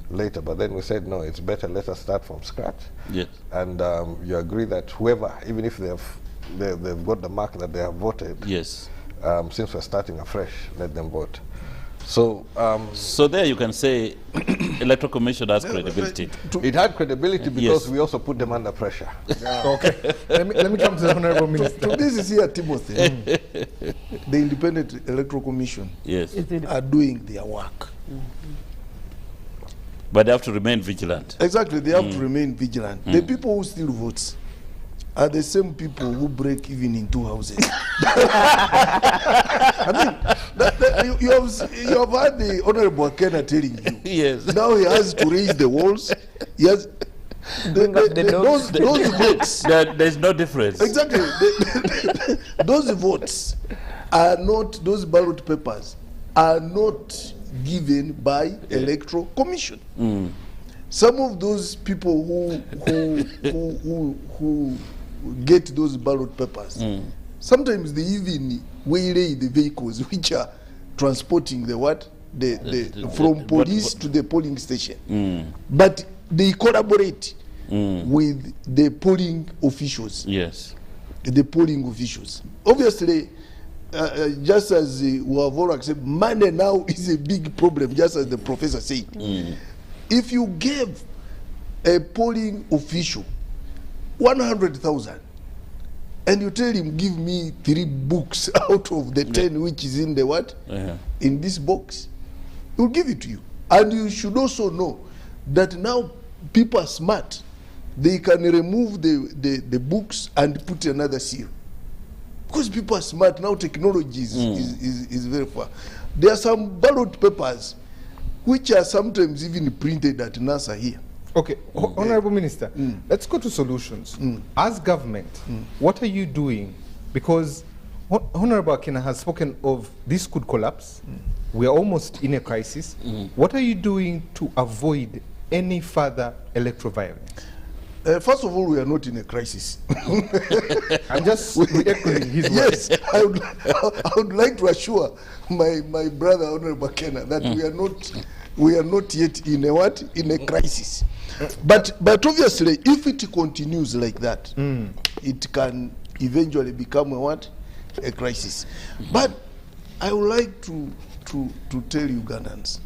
later. But then we said, no, it's better, let us start from scratch. Yes. And you agree that whoever, even if they've got the mark that they have voted, since we're starting afresh, let them vote. So, so there you can say Electoral Commission has credibility. It had credibility because we also put them under pressure. Okay. Let me come to the Honorable Minister. So this is here, Timothy. The Independent Electoral Commission are doing their work. But they have to remain vigilant. Exactly, they have to remain vigilant. The people who still vote are the same people who break even in 2 houses. I mean, you have heard the Honorable Akena telling you. Now he has to raise the walls. He has those votes. There's no difference. Exactly. Those votes are not, those ballot papers are not given by Electoral Commission. Some of those people who get those ballot papers, sometimes they even waylay the vehicles which are transporting from police to the polling station. But they collaborate with the polling officials. The polling officials. Obviously, just as we have all accepted, money now is a big problem, just as the professor said. If you gave a polling official 100,000 and you tell him, give me 3 books out of the 10 which is in the in this box, he will give it to you. And you should also know that now people are smart. They can remove the books and put another seal. Because people are smart now, technology is very far. There are some ballot papers which are sometimes even printed at NASA here. Okay, Honorable Minister, let's go to solutions. As government, what are you doing? Because Honorable Akena has spoken of this could collapse. We are almost in a crisis. What are you doing to avoid any further electoral violence? First of all, we are not in a crisis. I'm just echoing his words. Yes, I would like to assure my brother Honorable Akena that we are not yet in a crisis. But obviously, if it continues like that, it can eventually become a crisis. But I would like to tell Ugandans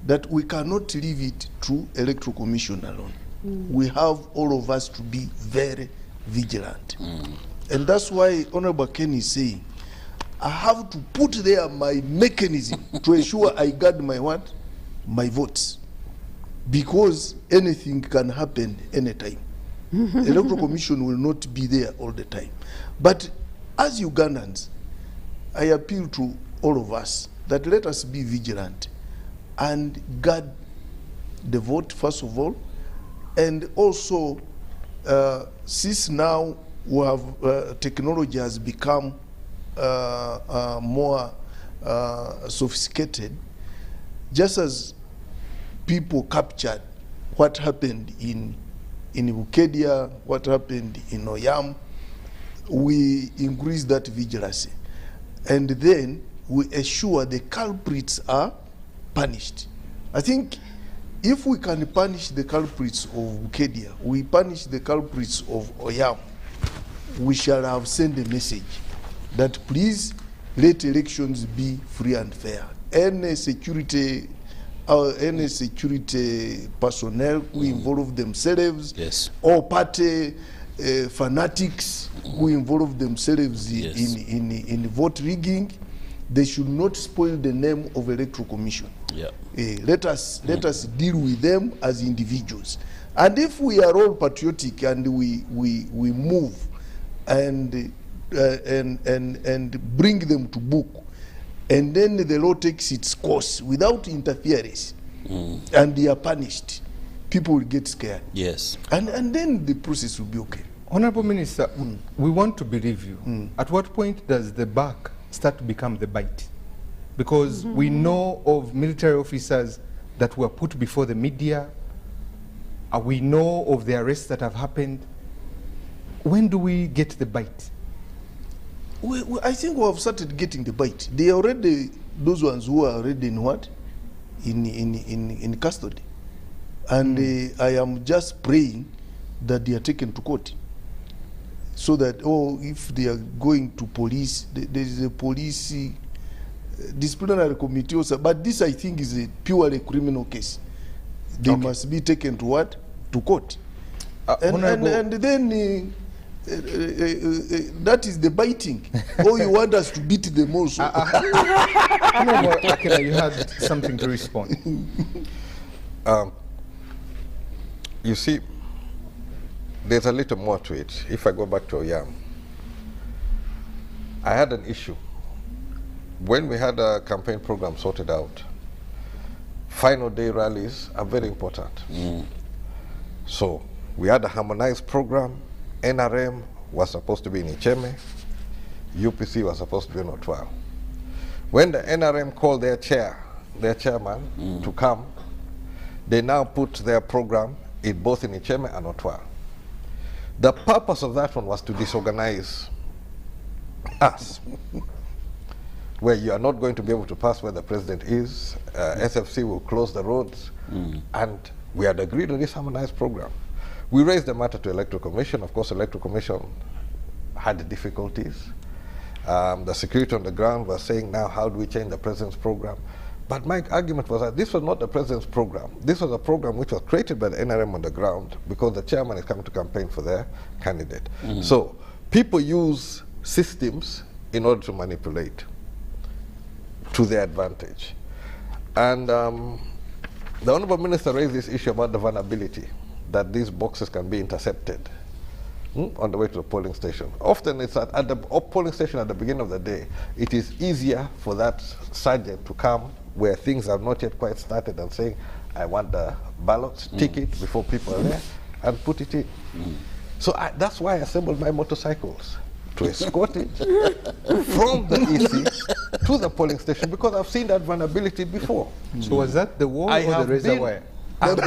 that we cannot leave it to Electoral Commission alone. We have all of us to be very vigilant. And that's why Honorable Ken is saying, I have to put there my mechanism to ensure I guard my votes. Because anything can happen anytime. Electoral Commission will not be there all the time. But as Ugandans, I appeal to all of us that let us be vigilant and guard the vote first of all, and also since now we have technology has become more sophisticated, just as people captured what happened in Bukedia, what happened in Oyam, we increase that vigilance. and then we assure the culprits are punished. I think if we can punish the culprits of Bukedia, we punish the culprits of Oyam, we shall have sent a message that please let elections be free and fair. Any security personnel who involve themselves, or party fanatics who involve themselves in vote rigging, they should not spoil the name of Electoral Commission. Let us deal with them as individuals. And if we are all patriotic and we move and bring them to book, and then the law takes its course without interference, and they are punished, people will get scared. And then the process will be okay. Honorable Minister, we want to believe you. At what point does the buck start to become the bite? Because we know of military officers that were put before the media. We know of the arrests that have happened. When do we get the bite? I think we have started getting the bite. They are already, those ones who are already in what? In custody. And I am just praying that they are taken to court. So that, if they are going to police, there is a police disciplinary committee also. But this, I think, is a purely criminal case. They must be taken to what? To court. And then that is the biting. You want us to beat them also. Akela, you had something to respond. You see, there's a little more to it. If I go back to Oyam, I had an issue. When we had a campaign program sorted out, final day rallies are very important. So we had a harmonized program. NRM was supposed to be in Icheme. UPC was supposed to be in Otwal. When the NRM called their chairman to come, they now put their program both in Icheme and Otwal. The purpose of that one was to disorganize us, where you are not going to be able to pass where the president is. SFC will close the roads, and we had agreed on this harmonized program. We raised the matter to Electoral Commission. Of course, Electoral Commission had difficulties. The security on the ground was saying, now how do we change the president's program? But my argument was that this was not the president's program. This was a program which was created by the NRM on the ground because the chairman is coming to campaign for their candidate. So people use systems in order to manipulate to their advantage. And the Honorable Minister raised this issue about the vulnerability, that these boxes can be intercepted on the way to the polling station. Often it's at the polling station at the beginning of the day, it is easier for that sergeant to come where things have not yet quite started and saying, I want the ballot ticket before people are there, and put it in. So that's why I assembled my motorcycles to escort it from the EC to the polling station, because I've seen that vulnerability before. So was that the wall or the razor wire? That's the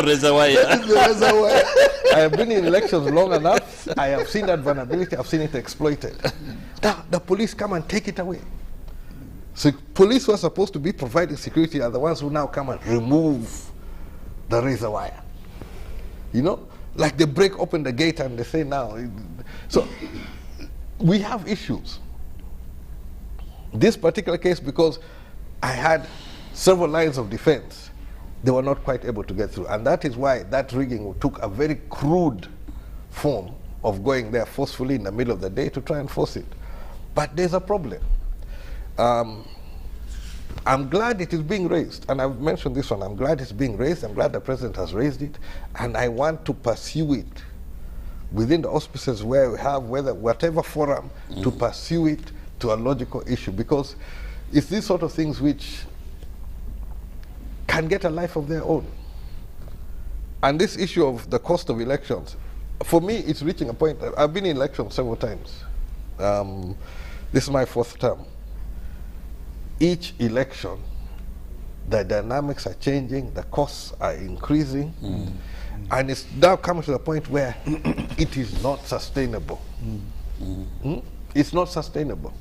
razor wire. That is the razor wire. I have been in elections long enough. I have seen that vulnerability. I've seen it exploited. Now the police come and take it away. So police who are supposed to be providing security are the ones who now come and remove the razor wire. You know, like they break open the gate and they say now. So we have issues. This particular case, because I had several lines of defense, they were not quite able to get through. And that is why that rigging took a very crude form of going there forcefully in the middle of the day to try and force it. But there's a problem. I'm glad it is being raised, and I've mentioned this one. I'm glad it's being raised. I'm glad the president has raised it, and I want to pursue it within the auspices where we have, whatever forum, to pursue it to a logical issue, because it's these sort of things which can get a life of their own. And this issue of the cost of elections, for me, it's reaching a point. I've been in elections several times. This is my 4th term. Each election, the dynamics are changing, the costs are increasing, and it's now coming to the point where it is not sustainable It's not sustainable.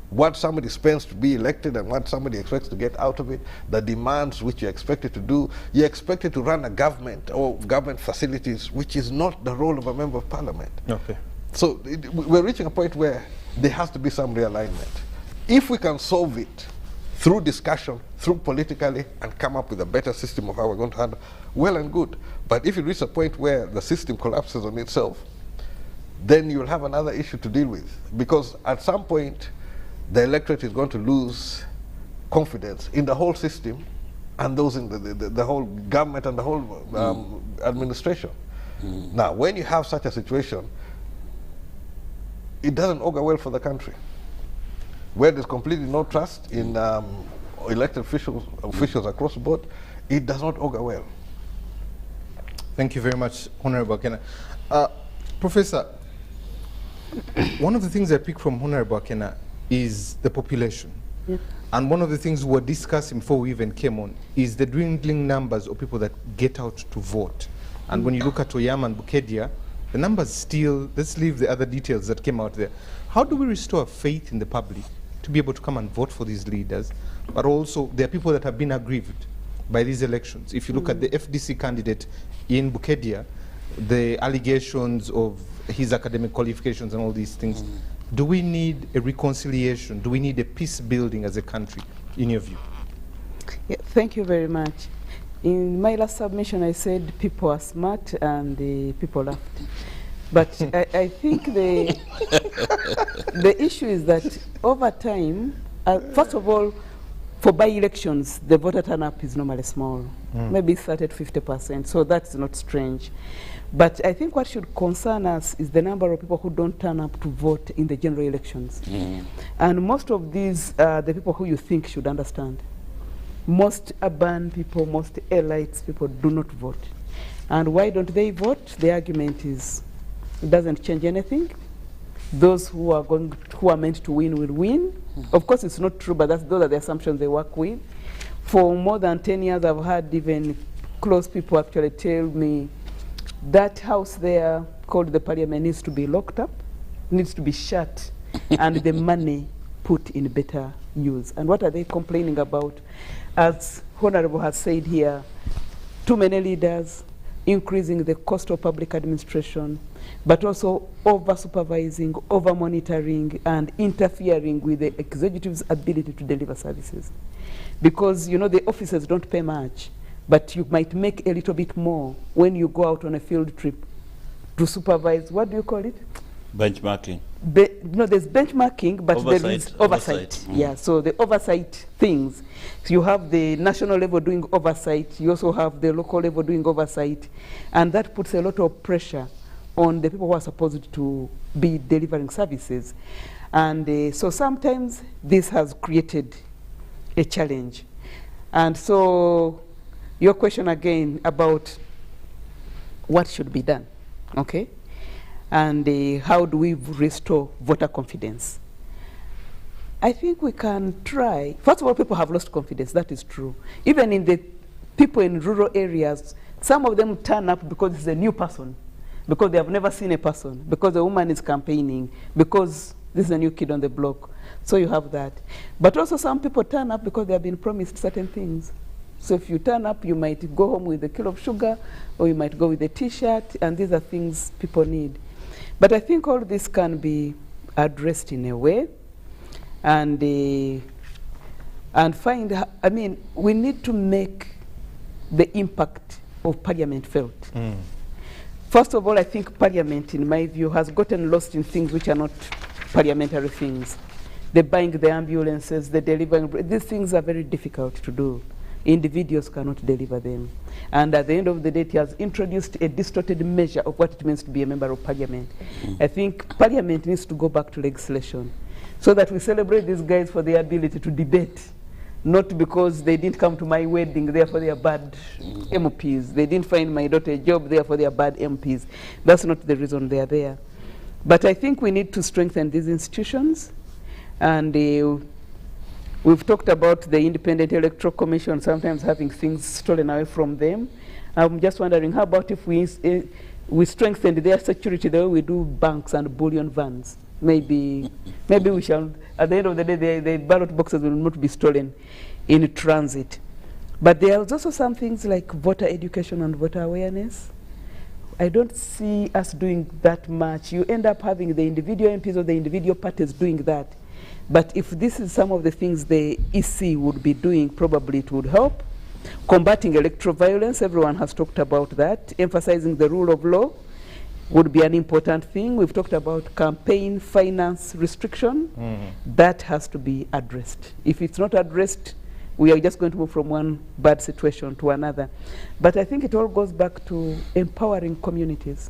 What somebody spends to be elected and what somebody expects to get out of it, the demands which you're expected to do, you're expected to run a government or government facilities, which is not the role of a member of parliament. Okay. So we're reaching a point where there has to be some realignment. If we can solve it through discussion, through politically, and come up with a better system of how we're going to handle, well and good. But if you reach a point where the system collapses on itself, then you'll have another issue to deal with. Because at some point, the electorate is going to lose confidence in the whole system and those in the whole government and the whole administration. Now, when you have such a situation, it doesn't augur well for the country. Where there's completely no trust in elected officials across the board, it does not augur well. Thank you very much, Honorable Akena. Professor, one of the things I pick from Honorable Akena is the population. Yeah. And one of the things we were discussing before we even came on is the dwindling numbers of people that get out to vote. And when you look at Oyam and Bukedia, the numbers still, let's leave the other details that came out there. How do we restore faith in the public to be able to come and vote for these leaders? But also, there are people that have been aggrieved by these elections. If you look at the FDC candidate in Bukedia, the allegations of his academic qualifications and all these things, do we need a reconciliation? Do we need a peace building as a country, in your view? Yeah, thank you very much. In my last submission, I said people are smart and the people laughed. But I think the issue is that over time, first of all, for by-elections, the voter turn-up is normally small, maybe 30 to 50%, so that's not strange. But I think what should concern us is the number of people who don't turn up to vote in the general elections. And most of these are the people who you think should understand. Most urban people, most elites people do not vote. And why don't they vote? The argument is it doesn't change anything. Those who are meant to win will win. Of course, it's not true, but those are the assumptions they work with. For more than 10 years, I've had even close people actually tell me that house there called the Parliament needs to be locked up, needs to be shut, and the money put in better use. And what are they complaining about? As Honorable has said here, too many leaders, increasing the cost of public administration, but also over-supervising, over-monitoring, and interfering with the executive's ability to deliver services. Because, you know, the officers don't pay much, but you might make a little bit more when you go out on a field trip to supervise, what do you call it? Benchmarking. No, there's benchmarking, but there is oversight. Yeah, so the oversight things. So you have the national level doing oversight, you also have the local level doing oversight, and that puts a lot of pressure on the people who are supposed to be delivering services. And so sometimes this has created a challenge. And so your question again about what should be done, okay? And how do we restore voter confidence? I think we can try. First of all, people have lost confidence, that is true. Even in the people in rural areas, some of them turn up because it's a new person, because they have never seen a person, because a woman is campaigning, because this is a new kid on the block. So you have that. But also some people turn up because they have been promised certain things. So if you turn up, you might go home with a kilo of sugar, or you might go with a T-shirt, and these are things people need. But I think all this can be addressed in a way, and find, I mean, we need to make the impact of Parliament felt. First of all, I think Parliament, in my view, has gotten lost in things which are not parliamentary things. The buying the ambulances, the delivering, these things are very difficult to do. Individuals cannot deliver them. And at the end of the day, it has introduced a distorted measure of what it means to be a member of Parliament. I think Parliament needs to go back to legislation so that we celebrate these guys for their ability to debate, not because they didn't come to my wedding, therefore they are bad MPs. They didn't find my daughter a job, therefore they are bad MPs. That's not the reason they are there. But I think we need to strengthen these institutions, and we've talked about the Independent Electoral Commission sometimes having things stolen away from them. I'm just wondering, how about if we we strengthened their security the way we do banks and bullion vans. Maybe we shall, at the end of the day, the ballot boxes will not be stolen in transit. But there are also some things like voter education and voter awareness. I don't see us doing that much. You end up having the individual MPs or the individual parties doing that. But if this is some of the things the EC would be doing, probably it would help. Combating electoral violence, everyone has talked about that. Emphasizing the rule of law would be an important thing. We've talked about campaign finance restriction. That has to be addressed. If it's not addressed, we are just going to move from one bad situation to another. But I think it all goes back to empowering communities.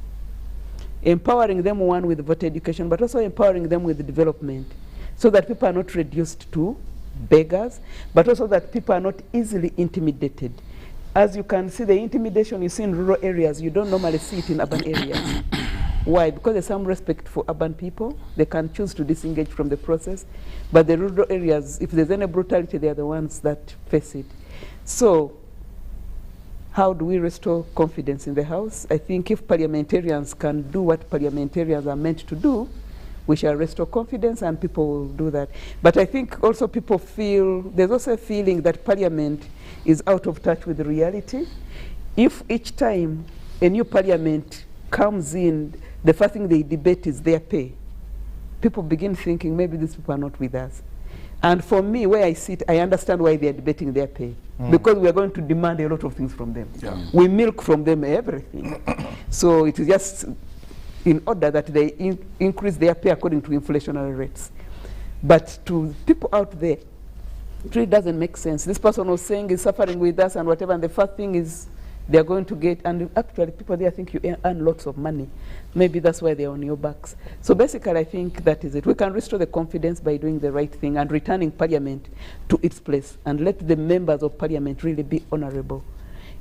Empowering them, one, with voter education, but also empowering them with development, so that people are not reduced to beggars, but also that people are not easily intimidated. As you can see, the intimidation you see in rural areas, you don't normally see it in urban areas. Why? Because there's some respect for urban people. They can choose to disengage from the process. But the rural areas, if there's any brutality, they are the ones that face it. So how do we restore confidence in the House? I think if parliamentarians can do what parliamentarians are meant to do, we shall restore confidence and people will do that. But I think also people feel, there's also a feeling that Parliament is out of touch with reality. If each time a new Parliament comes in, the first thing they debate is their pay, people begin thinking maybe these people are not with us. And for me, where I sit, I understand why they're debating their pay. Because we are going to demand a lot of things from them. We milk from them everything. So it is just in order that they increase their pay according to inflationary rates. But to people out there, it really doesn't make sense. This person was saying is suffering with us and whatever, and the first thing is they're going to get, and actually people there think you earn lots of money. Maybe that's why they're on your backs. So basically I think that is it. We can restore the confidence by doing the right thing and returning Parliament to its place and let the members of Parliament really be honorable.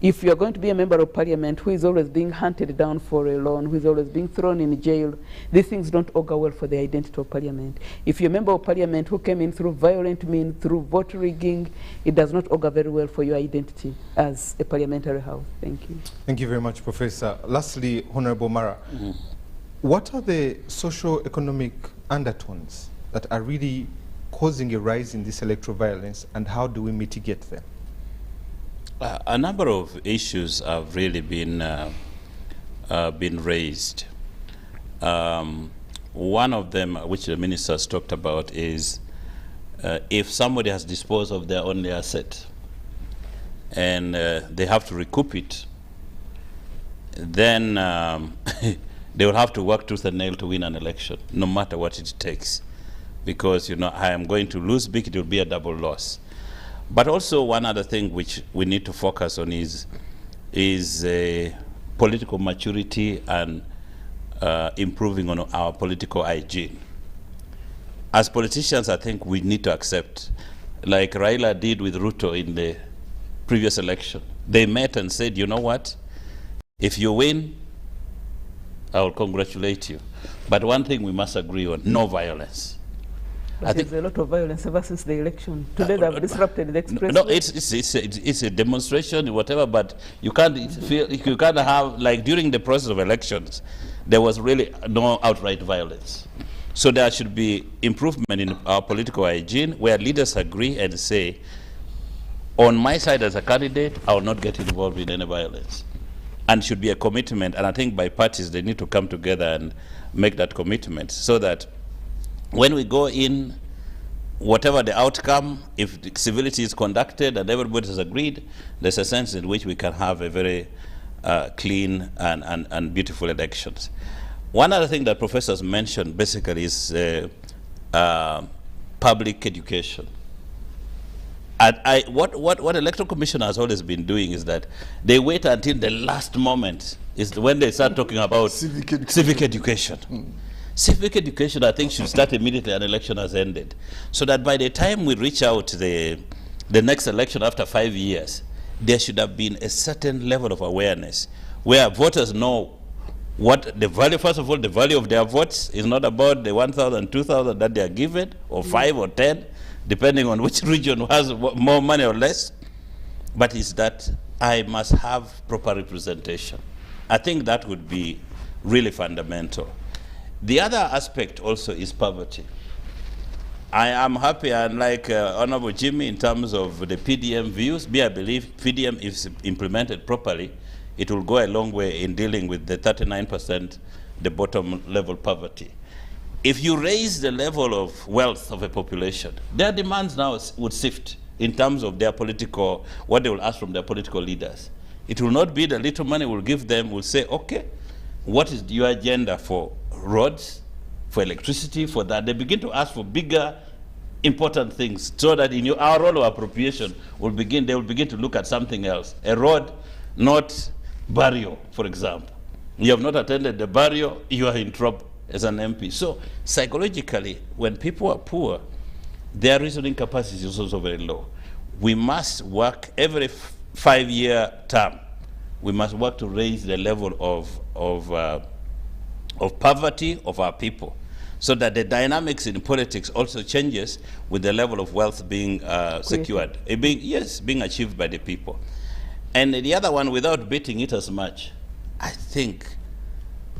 If you're going to be a member of Parliament who is always being hunted down for a loan, who is always being thrown in jail, these things don't augur well for the identity of Parliament. If you're a member of Parliament who came in through violent means, through vote rigging, it does not augur very well for your identity as a parliamentary house. Thank you. Thank you very much, Professor. Lastly, Honorable Mara, what are the socio-economic undertones that are really causing a rise in this electoral violence, and how do we mitigate them? A number of issues have really been raised. One of them, which the minister has talked about, is if somebody has disposed of their only asset and they have to recoup it, then they will have to work tooth and nail to win an election, no matter what it takes. Because, you know, I am going to lose big, it will be a double loss. But also one other thing which we need to focus on is political maturity and improving on our political hygiene. As politicians, I think we need to accept, like Raila did with Ruto in the previous election. They met and said, you know what, if you win, I will congratulate you. But one thing we must agree on, no violence. But there's a lot of violence ever since the election. Today they have disrupted the expressway. No, it's a demonstration, whatever, but you can't have, like during the process of elections, there was really no outright violence. So there should be improvement in our political hygiene where leaders agree and say, on my side as a candidate, I will not get involved in any violence. And should be a commitment, and I think by parties they need to come together and make that commitment so that when we go in, whatever the outcome, if the civility is conducted and everybody has agreed, there's a sense in which we can have a very clean and beautiful elections. One other thing that professors mentioned basically is public education. And what Electoral Commission has always been doing is that they wait until the last moment is when they start talking about civic education. Civic education, I think, should start immediately an election has ended, so that by the time we reach out the next election after 5 years, there should have been a certain level of awareness where voters know what the value, first of all, the value of their votes is not about the 1,000, 2,000 that they are given, or 5 or 10, depending on which region has more money or less, but is that I must have proper representation. I think that would be really fundamental. The other aspect also is poverty. I am happy, unlike Honorable Jimmy, in terms of the PDM views. I believe PDM, if implemented properly, it will go a long way in dealing with the 39%, the bottom level poverty. If you raise the level of wealth of a population, their demands now would shift in terms of their political, what they will ask from their political leaders. It will not be the little money we'll give them. We'll say, okay, what is your agenda for roads, for electricity, for that? They begin to ask for bigger, important things, so that in our role of appropriation, they will begin to look at something else. A road, not burial, for example. You have not attended the burial, you are in trouble as an MP. So psychologically, when people are poor, their reasoning capacity is also very low. We must work every 5-year term. We must work to raise the level of poverty of our people, so that the dynamics in politics also changes with the level of wealth being secured, being achieved by the people. And the other one, without beating it as much, I think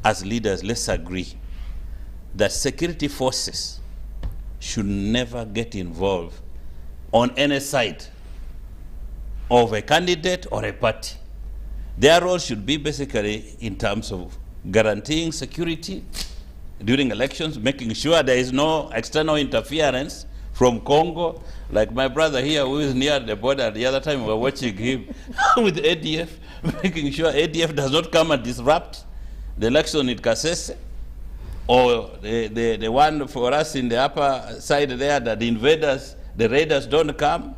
as leaders, let's agree that security forces should never get involved on any side of a candidate or a party. Their role should be basically in terms of guaranteeing security during elections, making sure there is no external interference from Congo. Like my brother here, who is near the border, the other time we were watching him with ADF, making sure ADF does not come and disrupt the election in Kasese, or the one for us in the upper side there, that the invaders, the raiders don't come,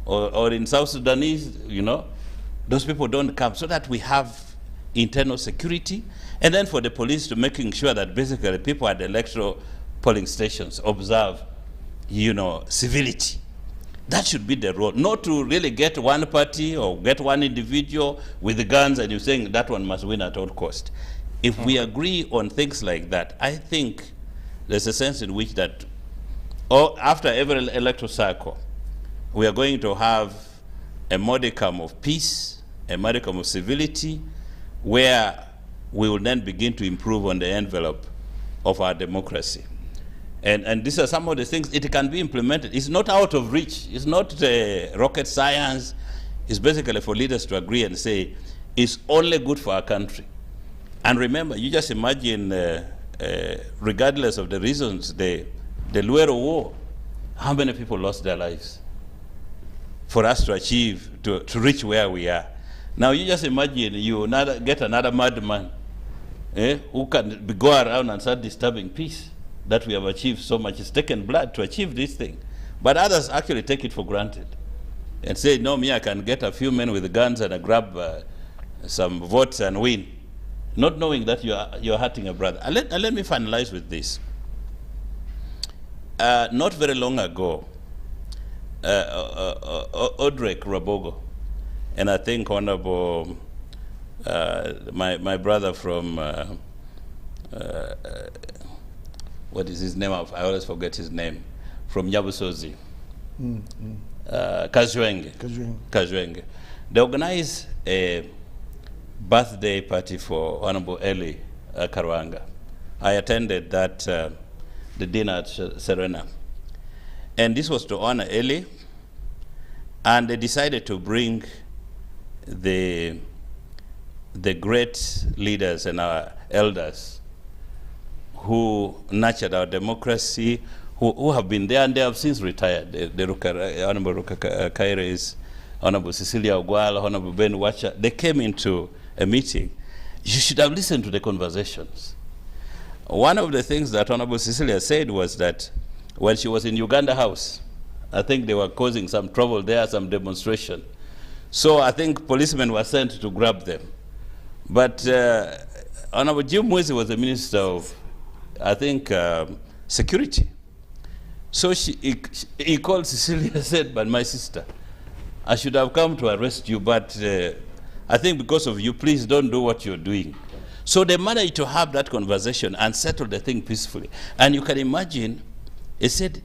or in South Sudanese, you know, those people don't come, so that we have internal security. And then for the police to making sure that basically people at the electoral polling stations observe, you know, civility. That should be the role, not to really get one party or get one individual with the guns and you're saying that one must win at all cost. If we agree on things like that, I think there's a sense in which that after every electoral cycle, we are going to have a modicum of peace, a modicum of civility, where we will then begin to improve on the envelope of our democracy. And these are some of the things, it can be implemented. It's not out of reach. It's not rocket science. It's basically for leaders to agree and say, it's only good for our country. And remember, you just imagine, regardless of the reasons, the Luero War, how many people lost their lives for us to achieve, to reach where we are. Now you just imagine you get another madman who can go around and start disturbing peace that we have achieved so much. It's taken blood to achieve this thing. But others actually take it for granted and say, no, me, I can get a few men with guns and I grab some votes and win, not knowing that you're hurting a brother. Let me finalize with this. Not very long ago, Odrek Rabogo, and I think Honorable, my brother from, what is his name? I always forget his name. From Nyabusozi. Kajwenge. They organized a birthday party for Honorable Eli Karwanga. I attended that, the dinner at Serena. And this was to honor Eli. And they decided to bring the great leaders and our elders who nurtured our democracy, who have been there, and they have since retired. The Honorable Ruka Kairis, Honorable Cecilia Ogwal, Honorable Ben Wacha, they came into a meeting. You should have listened to the conversations. One of the things that Honorable Cecilia said was that when she was in Uganda House, I think they were causing some trouble there, some demonstration. So I think policemen were sent to grab them. But Honorable Jim Mwezi was the Minister of, I think, Security. So he called Cecilia and said, but my sister, I should have come to arrest you, but I think because of you, please don't do what you're doing. So they managed to have that conversation and settle the thing peacefully. And you can imagine, he said,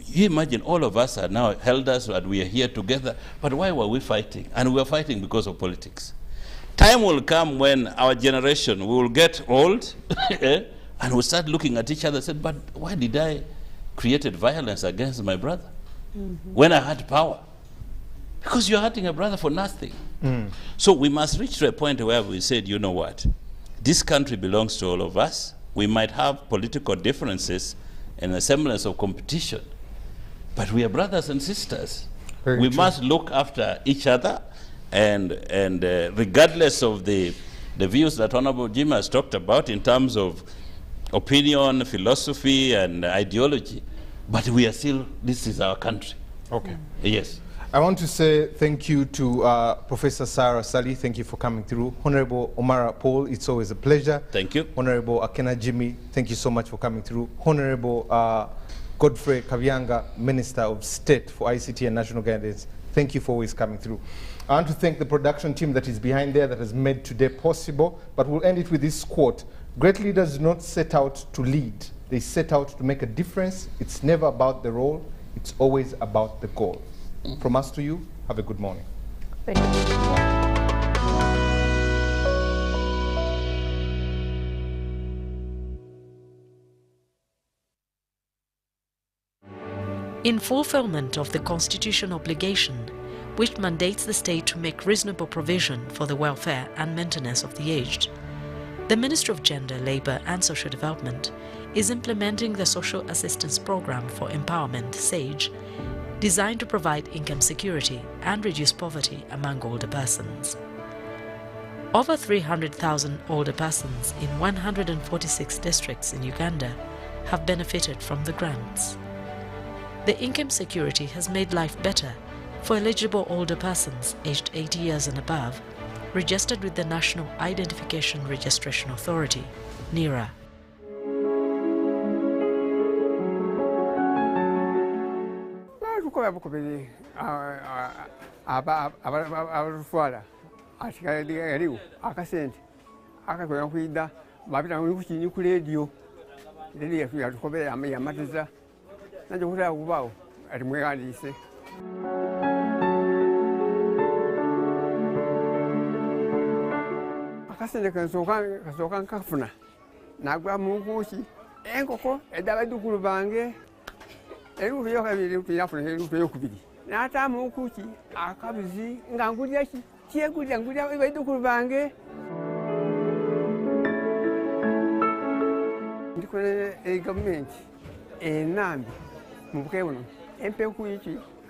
you imagine all of us are now elders and we are here together, but why were we fighting? And we were fighting because of politics. time will come when our generation will get old and we'll start looking at each other and say, but why did I create violence against my brother when I had power? Because you're hurting a brother for nothing. So we must reach to a point where we said, you know what? This country belongs to all of us. We might have political differences and a semblance of competition, but we are brothers and sisters. We must look after each other, and regardless of the views that Honorable Jim has talked about in terms of opinion, philosophy, and ideology, but we are still, this is our country. Okay. Yes. I want to say thank you to Professor Sarah Sally. Thank you for coming through. Honorable Omara Paul, it's always a pleasure. Thank you. Honorable Akena Jimmy, thank you so much for coming through. Honorable Godfrey Kavyanga, Minister of State for ICT and National Guidance, thank you for always coming through. I want to thank the production team that is behind there that has made today possible, but we'll end it with this quote. Great leaders do not set out to lead. They set out to make a difference. It's never about the role. It's always about the goal. From us to you, have a good morning. Thank you. In fulfillment of the Constitution obligation, which mandates the state to make reasonable provision for the welfare and maintenance of the aged, the Ministry of Gender, Labour and Social Development is implementing the Social Assistance Programme for Empowerment, SAGE, designed to provide income security and reduce poverty among older persons. Over 300,000 older persons in 146 districts in Uganda have benefited from the grants. The income security has made life better for eligible older persons aged 80 years and above, registered with the National Identification Registration Authority, NIRA. abatwala atikaliwo akasente akakola kwida babita kukinyi ku radio yatukobera yamatiza najo kutaya kubawo ati mwekandise akasente kasoka nkafuna nagwa munkuki enkoko edabadukulu bange erufu yokabiri tuyafuna erufu yokubiri nata munkuki akabizi ngangulya ki kyegulya ngulya badukulu bange ndikole government enambi mubukebono empeku iki